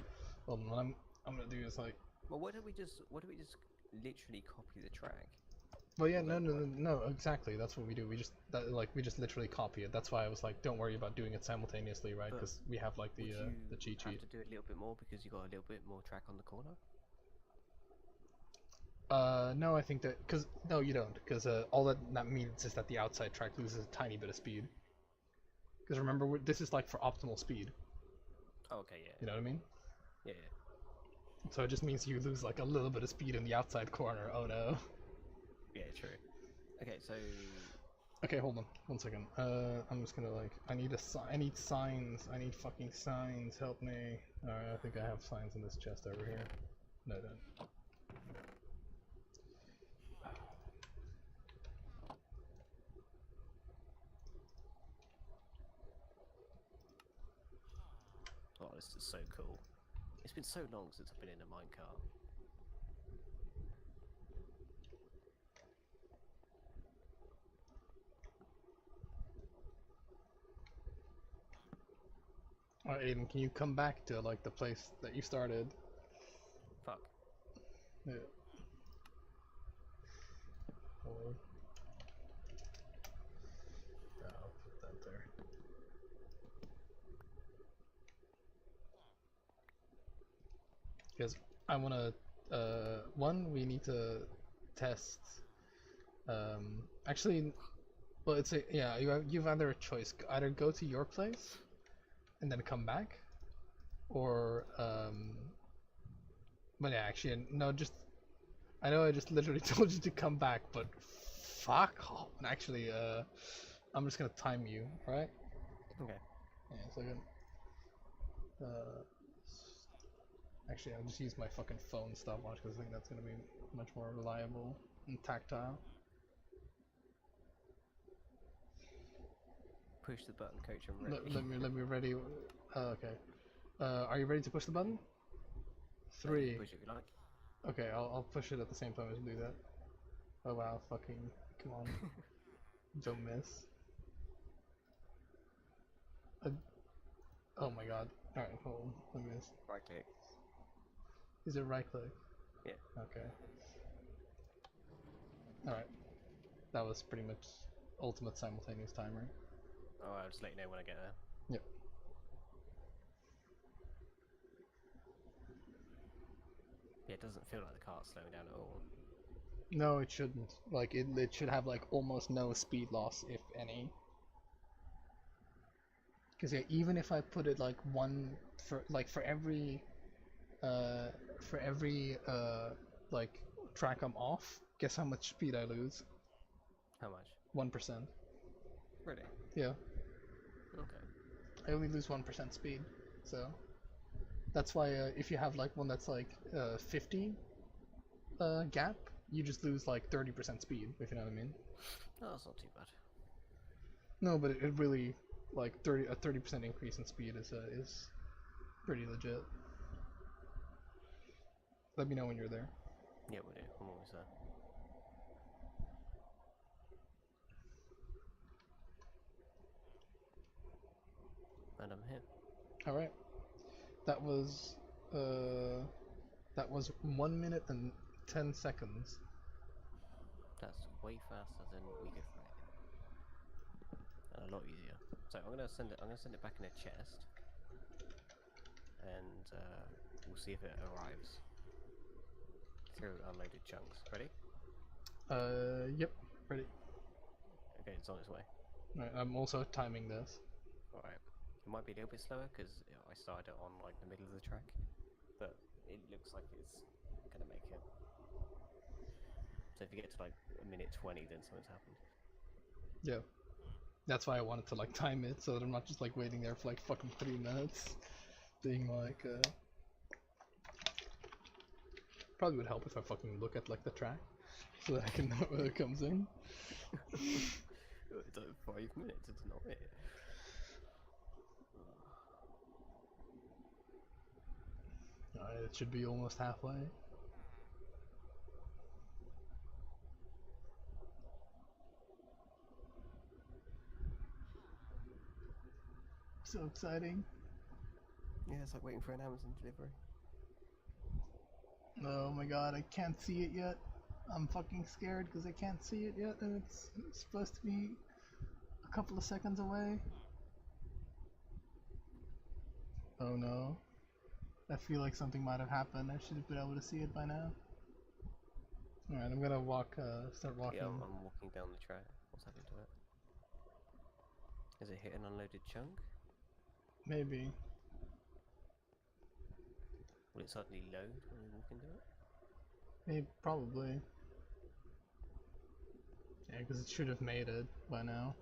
Well, what I'm gonna do is like. Well, why don't we just literally copy the track? Well, yeah, no, exactly. That's what we do. We just literally copy it. That's why I was like, don't worry about doing it simultaneously, right? Because we have like the cheat sheet. Have to do it a little bit more because you got a little bit more track on the corner. No, I think that no, you don't. Because all that means is that the outside track loses a tiny bit of speed. Because remember, this is like for optimal speed. Oh, okay, yeah. You know what I mean? Yeah. So it just means you lose like a little bit of speed in the outside corner. Oh no. Yeah, true. Okay, so. Okay, hold on, 1 second. I'm just gonna like, I need signs. I need fucking signs. Help me. Alright, I think I have signs in this chest over here. No, I don't. Oh, this is so cool. It's been so long since I've been in a minecart. Alright, Aiden, can you come back to like the place that you started? Fuck. Yeah. Or... I'll put that there. because I want to. One, we need to test. Actually, well, it's a yeah. You've either a choice. Either go to your place, and then come back, or But yeah, actually, no. Just I know I just literally told you to come back, but fuck off. Actually, I'm just gonna time you. All right? Okay. Yeah, so good. Actually, I'll just use my fucking phone stopwatch because I think that's gonna be much more reliable and tactile. Push the button, coach. I'm ready. Let me ready. Okay. Are you ready to push the button? You 3. push it if you like. Okay, I'll push it at the same time as you do that. Oh wow, fucking come on. Don't miss. Oh my god. Alright, hold on. Let me miss. Right click. Is it right click? Yeah. Okay. Alright. That was pretty much ultimate simultaneous timer. Oh, I'll just let you know when I get there. Yep. Yeah, it doesn't feel like the car's slowing down at all. No, it shouldn't. Like it should have like almost no speed loss, if any. Because yeah, even if I put it like for every like track I'm off, guess how much speed I lose? How much? 1%. Really? Yeah, Okay. I only lose 1% speed. So that's why if you have like one that's like 50 gap, you just lose like 30% speed, if you know what I mean. No, that's not too bad. No, but it really like 30% increase in speed is pretty legit. Let me know when you're there. Yeah, we'll do. I'm always there. And I'm here. All right. That was 1 minute and 10 seconds. That's way faster than we did Friday. And a lot easier. So I'm gonna send it back in a chest, and we'll see if it arrives through unloaded chunks. Ready? Yep, ready. Okay, it's on its way. All right, I'm also timing this. All right. It might be a little bit slower because I started it on like the middle of the track, but it looks like it's gonna make it. So if you get to like a minute 20, then something's happened. Yeah, that's why I wanted to like time it so that I'm not just like waiting there for like fucking 3 minutes, being like. Probably would help if I fucking look at like the track, so that I can know where it comes in. It's like 5 minutes. It's not it. It should be almost halfway. So exciting. Yeah, it's like waiting for an Amazon delivery. Oh my god, I can't see it yet. I'm fucking scared because I can't see it yet, and it's supposed to be a couple of seconds away. Oh no. I feel like something might have happened. I should have been able to see it by now. Alright, I'm gonna start walking. Yeah, I'm walking down the track. What's happened to it? Has it hit an unloaded chunk? Maybe. Will it suddenly load when we walk into it? Maybe, probably. Yeah, because it should have made it by now.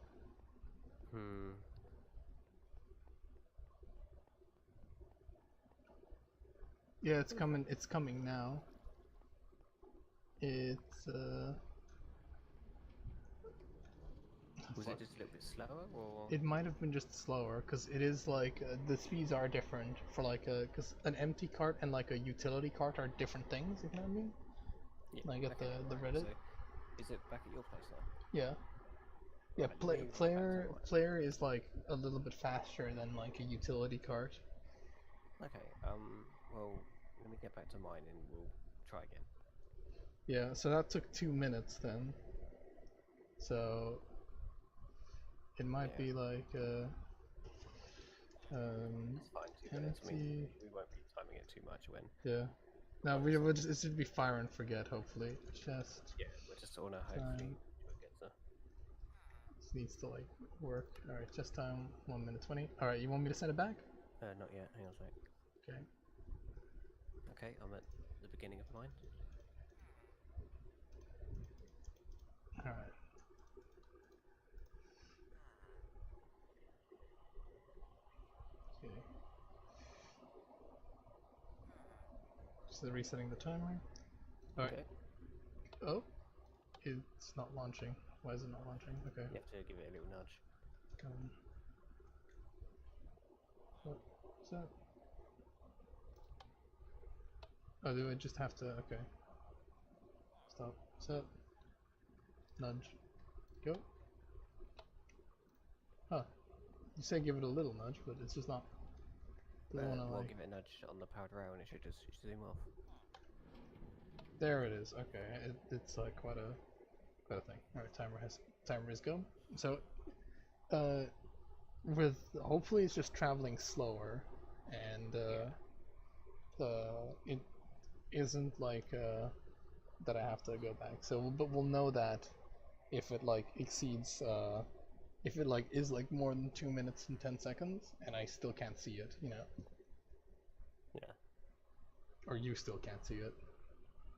Yeah, it's coming. It's coming now. It's Was it just a little bit slower, or? It might have been just slower, because it is like the speeds are different for like because an empty cart and like a utility cart are different things. If you know what I mean? Yeah, Like at the Reddit. So, is it back at your place now? Yeah. Yeah. Right, Player is like a little bit faster than like a utility cart. Okay. Well, let me get back to mine and we'll try again. Yeah. So that took 2 minutes then. So it might be like It's fine. 2 minutes. I mean, we won't be timing it too much when. Yeah. No, we'll just, it should be fire and forget, hopefully. Chest. Yeah, we're just on a hopefully Time. we'll get there. This needs to, like, work. Alright, chest time, 1 minute 20. Alright, you want me to send it back? Not yet. Hang on a sec. Okay. Okay, I'm at the beginning of mine. Alright. Okay. Just resetting the timer. Alright. Okay. Oh, it's not launching. Why is it not launching? Okay. You have to give it a little nudge. What's that? Oh, do I just have to? Okay. Stop. Set. Nudge. Go. Huh. You say give it a little nudge, but it's just not. Doesn't want to Well, like. give it a nudge on the powered rail and it should just zoom off. There it is. Okay. It's like quite a thing. All right. Timer is go. So, with hopefully it's just traveling slower, and it isn't like that I have to go back. So, but we'll know that if it like exceeds, if it like is like more than 2 minutes and 10 seconds, and I still can't see it, you know. Yeah. Or you still can't see it,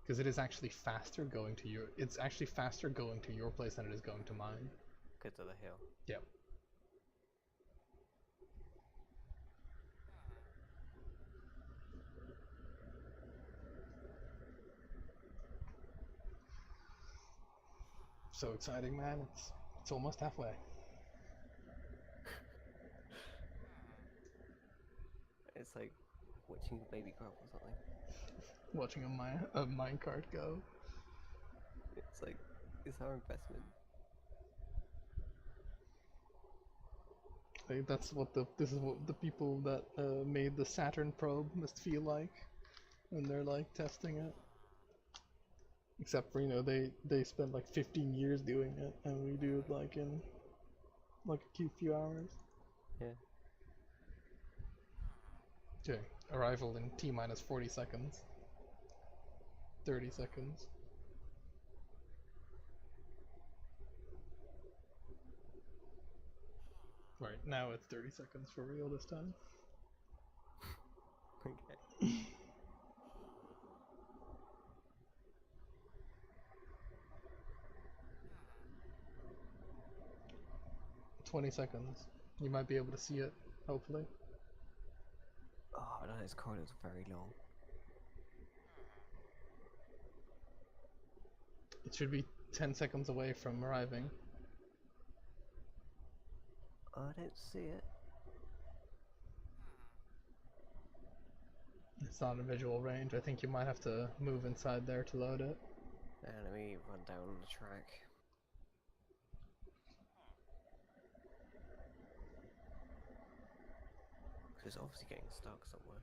because it is actually faster going to your. It's actually faster going to your place than it is going to mine. Because of the hill. Yep. So exciting, man! It's almost halfway. It's like watching a baby grow up or something. Watching a minecart go. It's like, it's our investment. Like that's what this is what the people that made the Saturn probe must feel like when they're like testing it. Except for, you know, they spent like 15 years doing it, and we do it like in like a few hours. Yeah. Okay, arrival in T minus 40 seconds. 30 seconds. Right, now it's 30 seconds for real this time. Okay. 20 seconds. You might be able to see it, hopefully. Oh, no, this corridor's very long. It should be 10 seconds away from arriving. I don't see it. It's not in visual range. I think you might have to move inside there to load it. Let me run down the track. It's obviously getting stuck somewhere.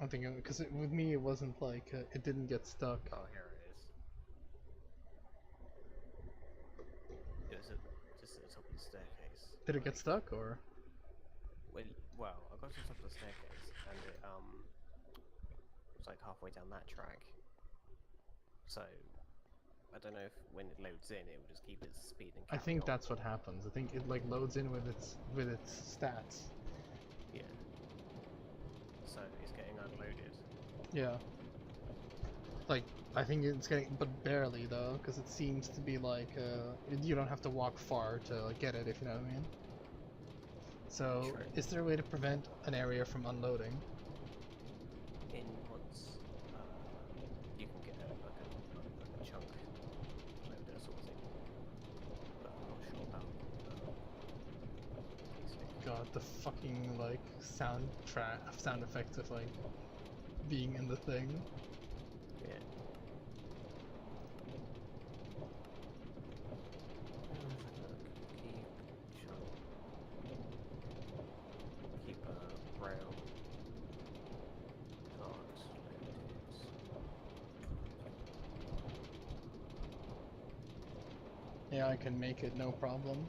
I'm thinking, because with me it wasn't like, it didn't get stuck. Oh, here it is. It was just at the top of the staircase. Did it get stuck, or? Well, I got to the top of the staircase, and it was like halfway down that track. So, I don't know if when it loads in, it will just keep its speed and I carry think on. that's what happens. I think it like loads in with its stats. Yeah. So it's getting unloaded. Yeah. Like, I think it's getting, but barely though, because it seems to be like, you don't have to walk far to like, get it, if you know what I mean. So, True. is there a way to prevent an area from unloading? In once you can get a chunk loader sort of thing. But I'm not sure about God, the fucking like sound effects of like being in the thing. yeah. Keep rail cards loaded. Yeah, I can make it, no problem.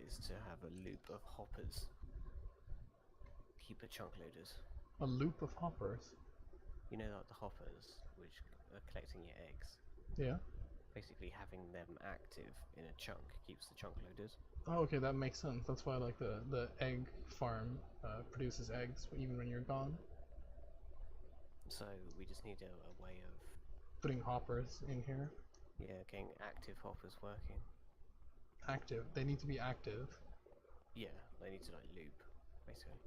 is to have a loop of hoppers. Keeper chunk loaders. A loop of hoppers. You know, like the hoppers, which are collecting your eggs. Yeah. Basically, having them active in a chunk keeps the chunk loaded. Oh, okay, that makes sense. That's why like the egg farm produces eggs even when you're gone. So we just need a way of Putting hoppers in here. getting active hoppers working. Active. They need to be active. Yeah, they need to like loop, basically.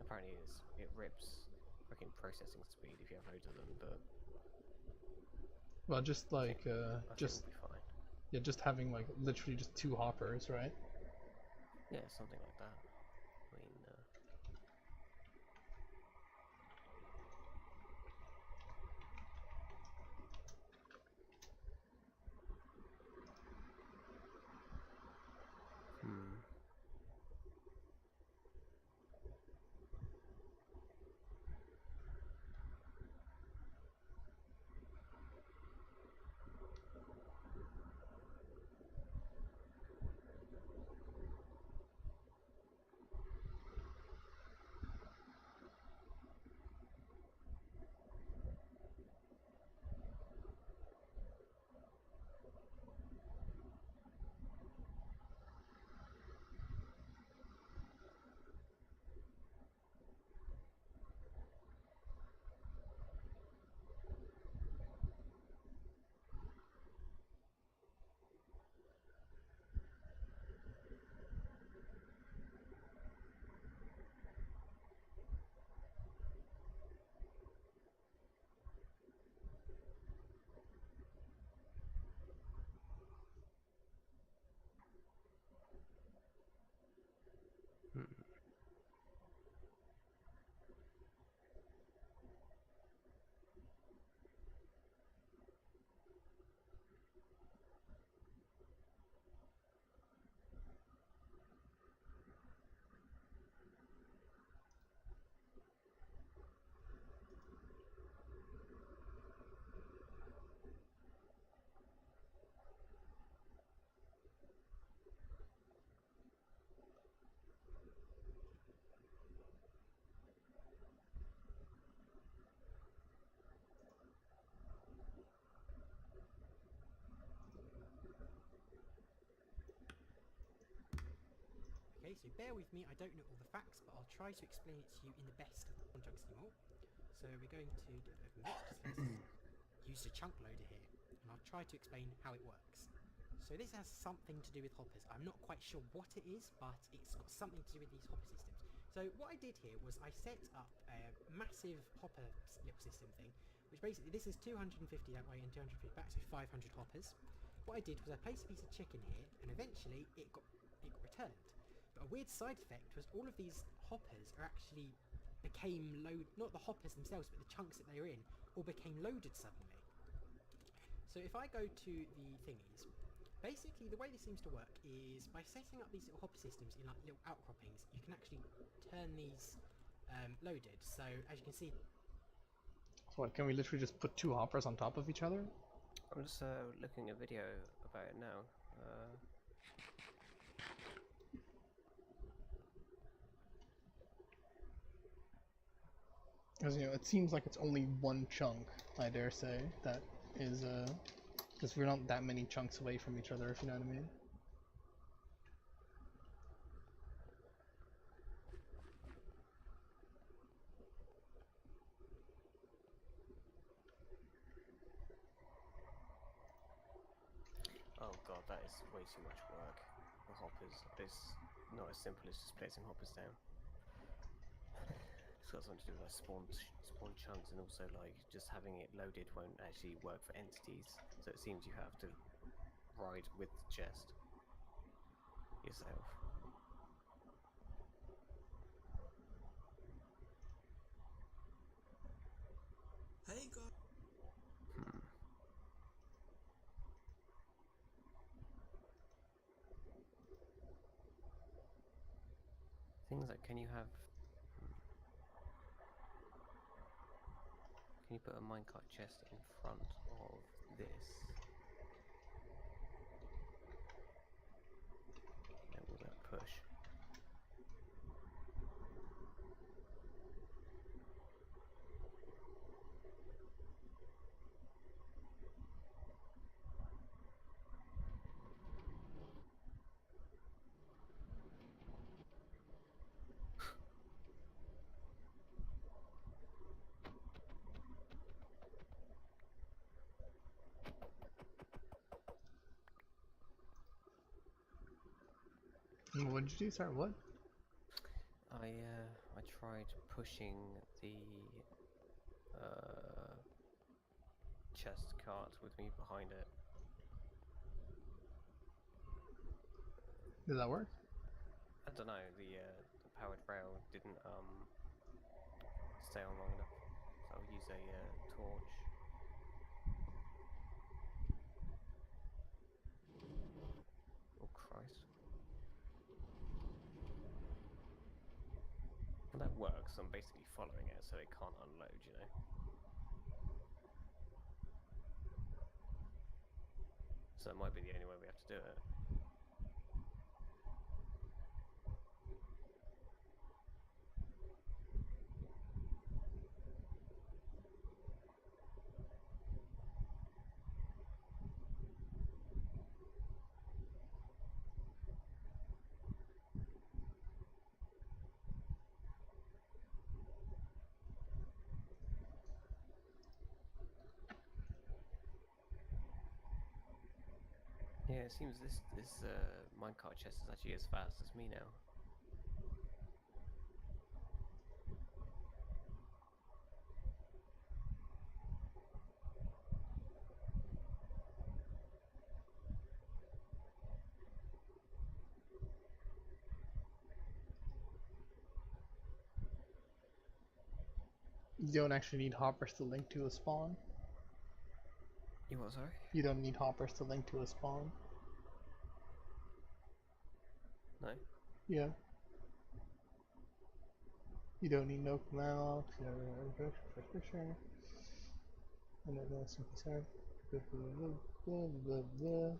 Apparently, it rips freaking processing speed if you have loads of them, but Well, just like I think just it'll be fine. yeah, just having like literally just 2 hoppers, right? Yeah, something like that. I mean, hmm. Hmm. Okay, so bear with me, I don't know all the facts, but I'll try to explain it to you in the best of chunks anymore. So we're going to do it over use the chunk loader here, and I'll try to explain how it works. So this has something to do with hoppers. I'm not quite sure what it is, but it's got something to do with these hopper systems. So what I did here was I set up a massive hopper little system thing, which basically, this is 250 that way and 250 back, so 500 hoppers. What I did was I placed a piece of chicken here, and eventually it got returned. But a weird side effect was all of these hoppers are actually became not the hoppers themselves, but the chunks that they were in, all became loaded suddenly. So if I go to the thingies, basically the way this seems to work is by setting up these little hopper systems in like little outcroppings, you can actually turn these loaded. So as you can see, So what, can we literally just put 2 hoppers on top of each other? I'm just looking at a video about it now. Because, you know, it seems like it's only 1 chunk, I dare say, that is, because we're not that many chunks away from each other, if you know what I mean. Oh god, that is way too much work. The hoppers. It's not as simple as just placing hoppers down. It's got something to do with like spawn chunks, and also like just having it loaded won't actually work for entities. So it seems you have to ride with the chest yourself. Hey guys. Things like, can you put a minecart chest in front of this? No, What did you do? Sorry, what? I tried pushing the chest cart with me behind it. Did that work? I don't know, the powered rail didn't stay on long enough, so I'll use a torch. Oh Christ. And that works, I'm basically following it so it can't unload, you know. So that might be the only way we have to do it. Yeah, it seems this minecart chest is actually as fast as me now. You don't actually need hoppers to link to a spawn. You what, sorry? You don't need hoppers to link to a spawn. No? Yeah. You don't need no command lock. First picture. And then that's simply said. Blah, blah, blah.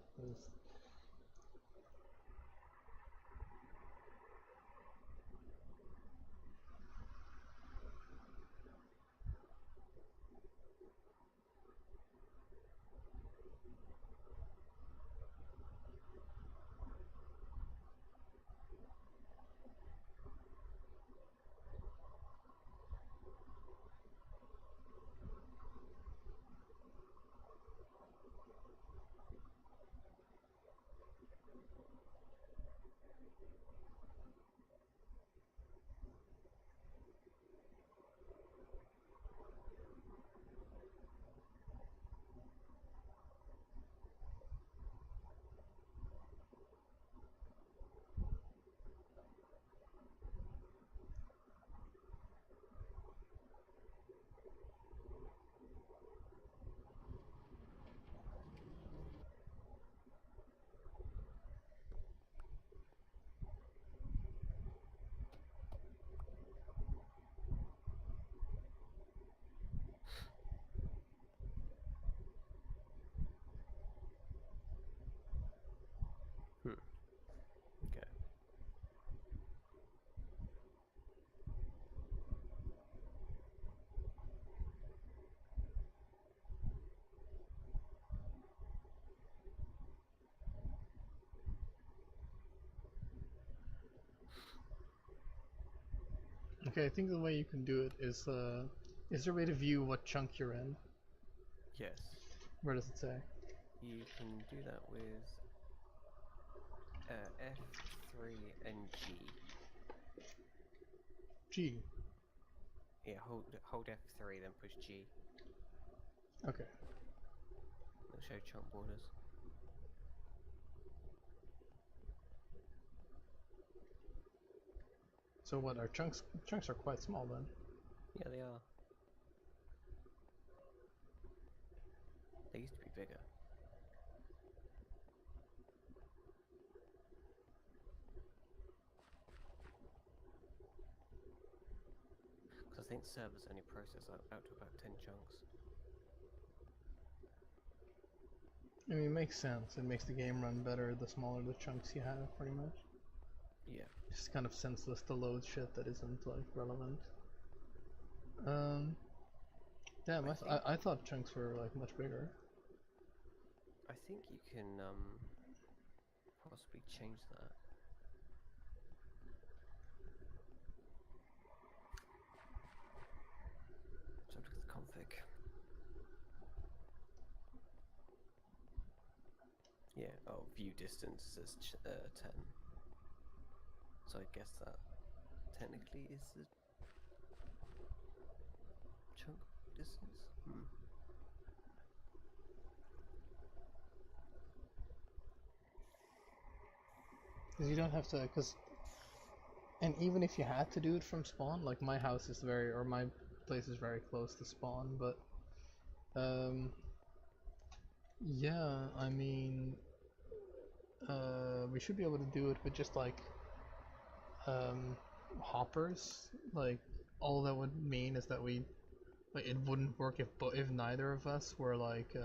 Okay. Okay, I think the way you can do it is there a way to view what chunk you're in? Yes. Where does it say? You can do that with F3 and G. G. Yeah, hold F3, then push G. Okay. It'll show chunk borders. So what are chunks? Chunks are quite small then. Yeah, they are. They used to be bigger. Because I think servers only process out to about 10 chunks. I mean, it makes sense. It makes the game run better the smaller the chunks you have, pretty much. Yeah. Just kind of senseless to load shit that isn't like relevant. Damn, I thought chunks were like much bigger. I think you can possibly change that. So look at the config. Yeah, oh, view distance says 10. So I guess that technically is the chunk distance. Because you don't have to, and even if you had to do it from spawn, like my house is my place is very close to spawn, but, yeah, I mean, we should be able to do it with just like, hoppers. Like, all that would mean is that it wouldn't work if neither of us were like,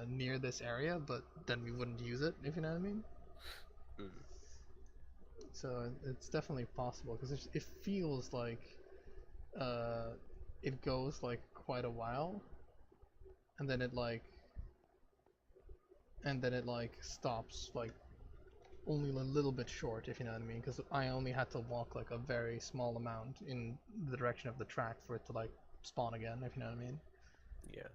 near this area, but then we wouldn't use it, if you know what I mean. So it's definitely possible because it feels like it goes like quite a while, and then it stops like only a little bit short, if you know what I mean. Because I only had to walk like a very small amount in the direction of the track for it to like spawn again, if you know what I mean. Yeah.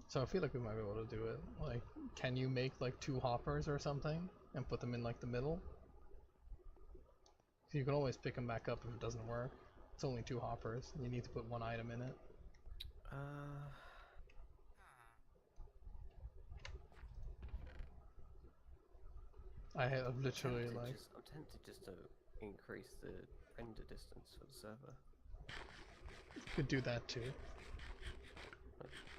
So I feel like we might be able to do it. Like, can you make like 2 hoppers or something and put them in like the middle? So you can always pick them back up if it doesn't work. It's only 2 hoppers. You need to put 1 item in it. I have literally like... I'm tempted just to increase the render distance for the server. You could do that too.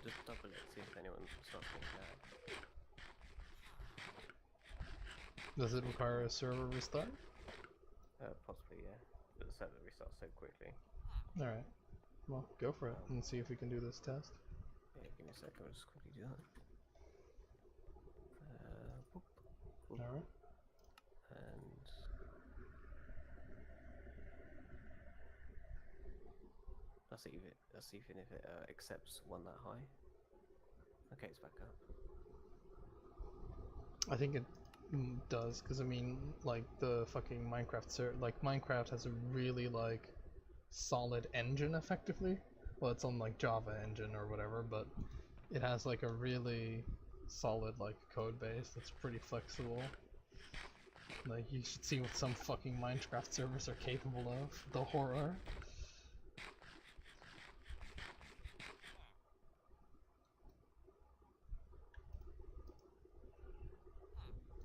Just double it, see if anyone starts thinking that. Does it require a server restart? Possibly, yeah. But the server restarts so quickly. Alright. Well, go for it and see if we can do this test. Yeah, give me a second, I'll just quickly do that. Whoop, whoop. Alright. And... Let's see if it accepts one that high. Okay, it's back up. I think it does, because I mean, like, the fucking Minecraft has a really, like, solid engine, effectively. Well, it's on, like, Java engine or whatever, but it has, like, a really solid, like, code base that's pretty flexible. Like, you should see what some fucking Minecraft servers are capable of. The horror.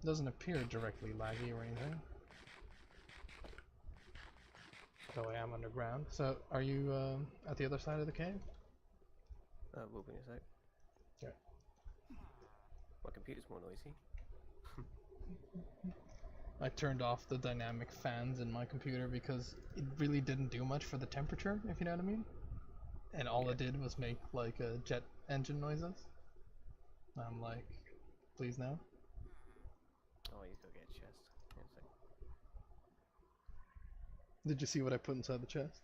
Doesn't appear directly laggy or anything. Though I am underground. So, are you at the other side of the cave? We'll be in a sec. Yeah. My computer's more noisy. I turned off the dynamic fans in my computer because it really didn't do much for the temperature, if you know what I mean. And all it did was make like jet engine noises. I'm like, please no. Oh, he's got to get a chest. Yeah, so. Did you see what I put inside the chest?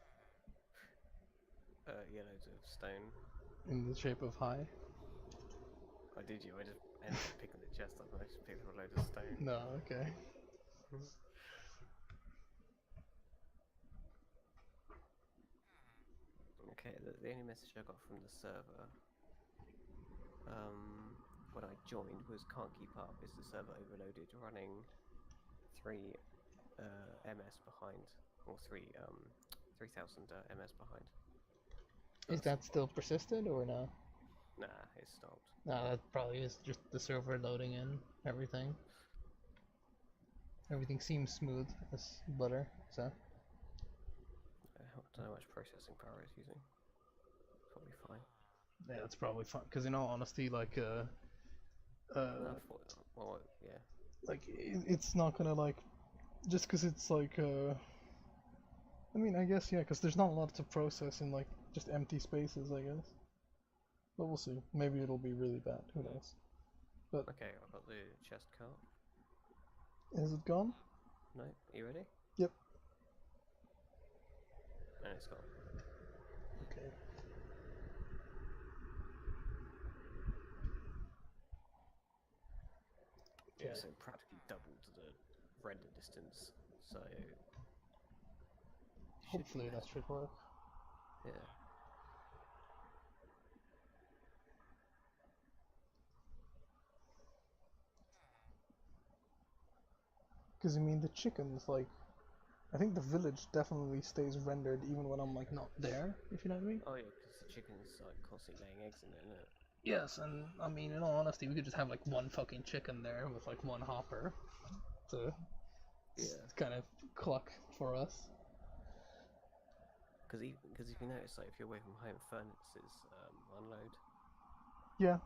Yeah, loads of stone. In the shape of high? Oh, did you? I just ended up picking the chest up and I just picked up a load of stone. No, okay. Okay, the only message I got from the server when I joined was can't keep up, is the server overloaded, running 3 ms behind, or 3000 ms behind. Is that still persistent or no? Nah, it stopped. No, that probably is just the server loading in everything. Everything seems smooth as butter, so. I don't know how much processing power it's using. Probably fine. Yeah, that's probably fine. Because in all honesty, like, well, yeah. like it's not gonna like, just because it's like, I mean, I guess yeah, because there's not a lot to process in like just empty spaces, I guess. But we'll see. Maybe it'll be really bad. Who knows? But Okay, I've got the chest cart. is it gone? No, you ready? Yep. And it's gone. Okay. Yeah, Okay. so practically doubled the render distance. So Hopefully that should work. Yeah. Because I mean, the chickens, like, I think the village definitely stays rendered even when I'm like not there, if you know what I mean. Oh yeah, because the chicken's like constantly laying eggs in it, isn't it? Yes, and I mean, in all honesty, we could just have like one fucking chicken there with like one hopper to Yeah. kind of cluck for us. Because if you notice, like if you're away from home, furnaces unload. Yeah,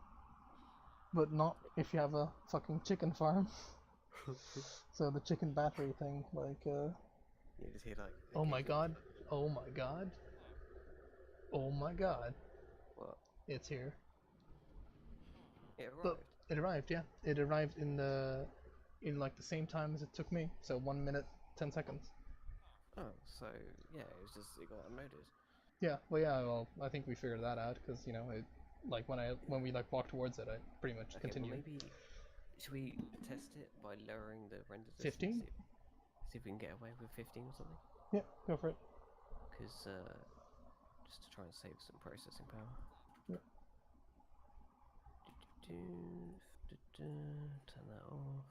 but not if you have a fucking chicken farm. So the chicken battery thing, like, You just hear like. oh my occasional- god, oh my god, oh my god, What? it's here. It But arrived. it arrived, yeah. It arrived in like the same time as it took me, so 1 minute 10 seconds. Oh, so yeah, it got unloaded. Yeah, well, I think we figured that out because you know, it like when we like walked towards it, I pretty much Okay, continued. well maybe should we test it by lowering the render distance? 15? See if we can get away with 15 or something. Yeah, go for it. Because just to try and save some processing power. Yep. Turn that off.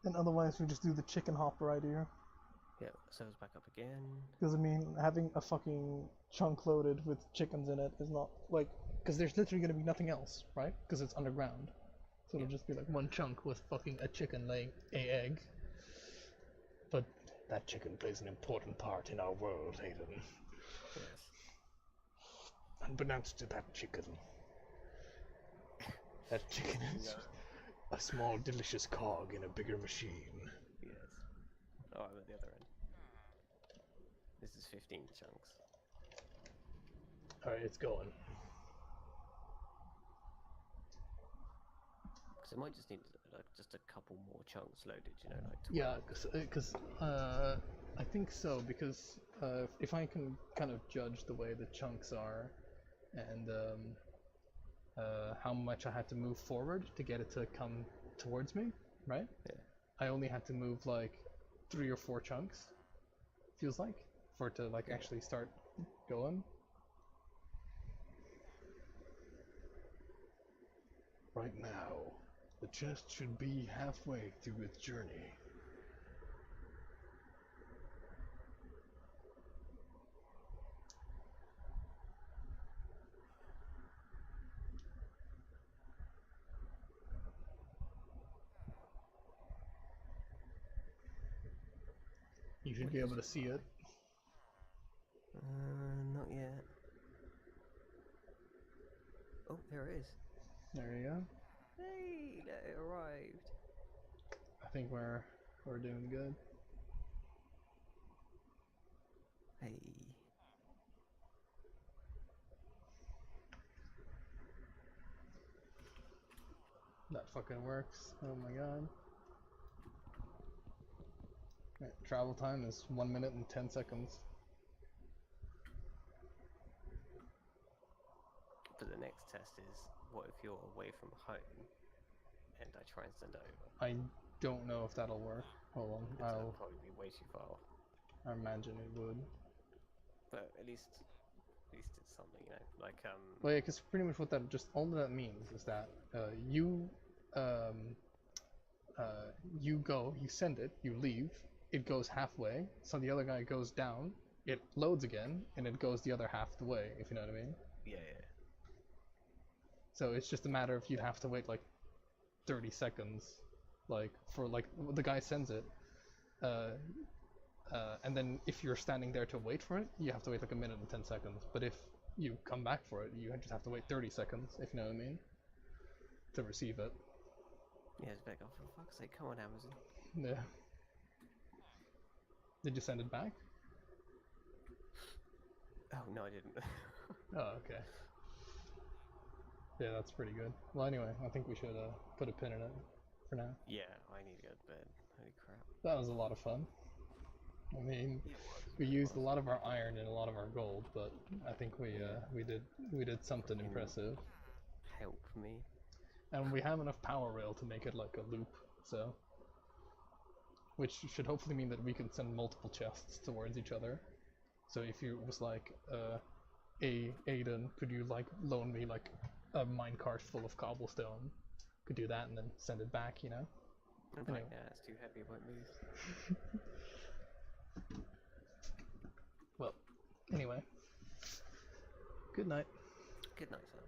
And otherwise, we just do the chicken hopper idea. Yeah, serves back up again. Because I mean, having a fucking chunk loaded with chickens in it is not like, because there's literally gonna be nothing else, right? Because it's underground, so it'll just be like one chunk with fucking a chicken laying a egg. But that chicken plays an important part in our world, Hayden. Yes. Unbeknownst to that chicken is a small, delicious cog in a bigger machine. Yes. Oh, I'm at the other end. This is 15 chunks. Alright, it's going. Because it might just need like just a couple more chunks loaded, you know, like 12. Yeah, because I think so, because if I can kind of judge the way the chunks are, and how much I had to move forward to get it to come towards me, right? Yeah. I only had to move like 3 or 4 chunks, feels like, for it to like actually start going. Right now, the chest should be halfway through its journey. You should be able to see it. Not yet. Oh, there it is. There you go. Hey, it arrived. I think we're doing good. Hey. That fucking works. Oh my god. Right, travel time is 1 minute and 10 seconds. But the next test is, what if you're away from home and I try and send it over? I don't know if that'll work. Hold on, That'll probably be way too far off. I imagine it would. But at least it's something, you know, like Well, yeah, because pretty much what that all that means is that you go, you send it, you leave, it goes halfway, so the other guy goes down, it loads again, and it goes the other half the way, if you know what I mean. yeah. So it's just a matter of you'd have to wait like 30 seconds, like for like the guy sends it, and then if you're standing there to wait for it, you have to wait like 1 minute and 10 seconds. But if you come back for it, you just have to wait 30 seconds, if you know what I mean, to receive it. Yeah, it's back off. For fuck's sake, come on, Amazon. Yeah. Did you send it back? Oh no, I didn't. Oh, okay. Yeah, that's pretty good. Well, anyway, I think we should put a pin in it for now. Yeah, I need to go to bed. Holy crap. That was a lot of fun. I mean, we used a lot of our iron and a lot of our gold, but I think we did something impressive. Help me. And we have enough power rail to make it like a loop, so which should hopefully mean that we can send multiple chests towards each other. So if you was like, hey Aiden, could you like loan me like a minecart full of cobblestone. Could do that and then send it back, you know? I'm Anyway. like, nah, it's too heavy, it won't move. Well, anyway. Good night. Good night, sir.